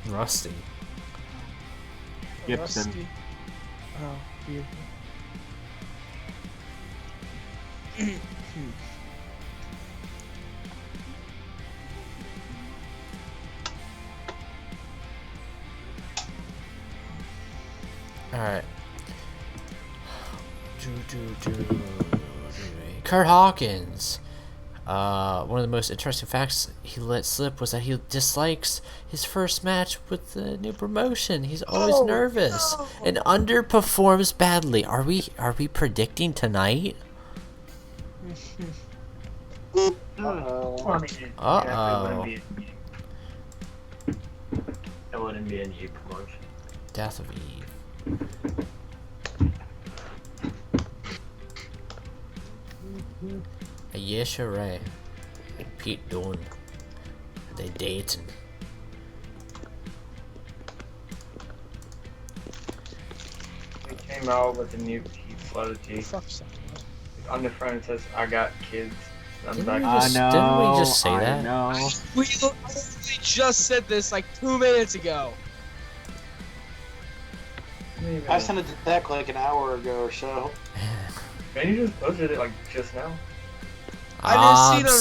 Speaker 1: Rusty.
Speaker 4: Gibson.
Speaker 3: Rusty. Oh, beautiful.
Speaker 1: Alright. Kurt Hawkins. One of the most interesting facts he let slip was that he dislikes his first match with the new promotion. He's always nervous and underperforms badly. Are we predicting tonight?
Speaker 7: I mean,
Speaker 1: Uh-oh.
Speaker 7: It wouldn't be an E promotion.
Speaker 1: Death of Eve. Ayesha Ray and Pete Dunne. They dating.
Speaker 7: They came out with a new Keith Ledger.
Speaker 3: Fuck something.
Speaker 7: On the front it says, "I got kids." And I'm
Speaker 1: Didn't
Speaker 7: like,
Speaker 1: we
Speaker 4: I
Speaker 1: just-
Speaker 4: know.
Speaker 1: didn't we just say
Speaker 4: I
Speaker 1: that?
Speaker 4: know.
Speaker 3: We literally just said this like 2 minutes ago.
Speaker 2: I sent it to Beck like an hour ago or so.
Speaker 7: man, you just posted it like just now.
Speaker 3: I didn't see it on-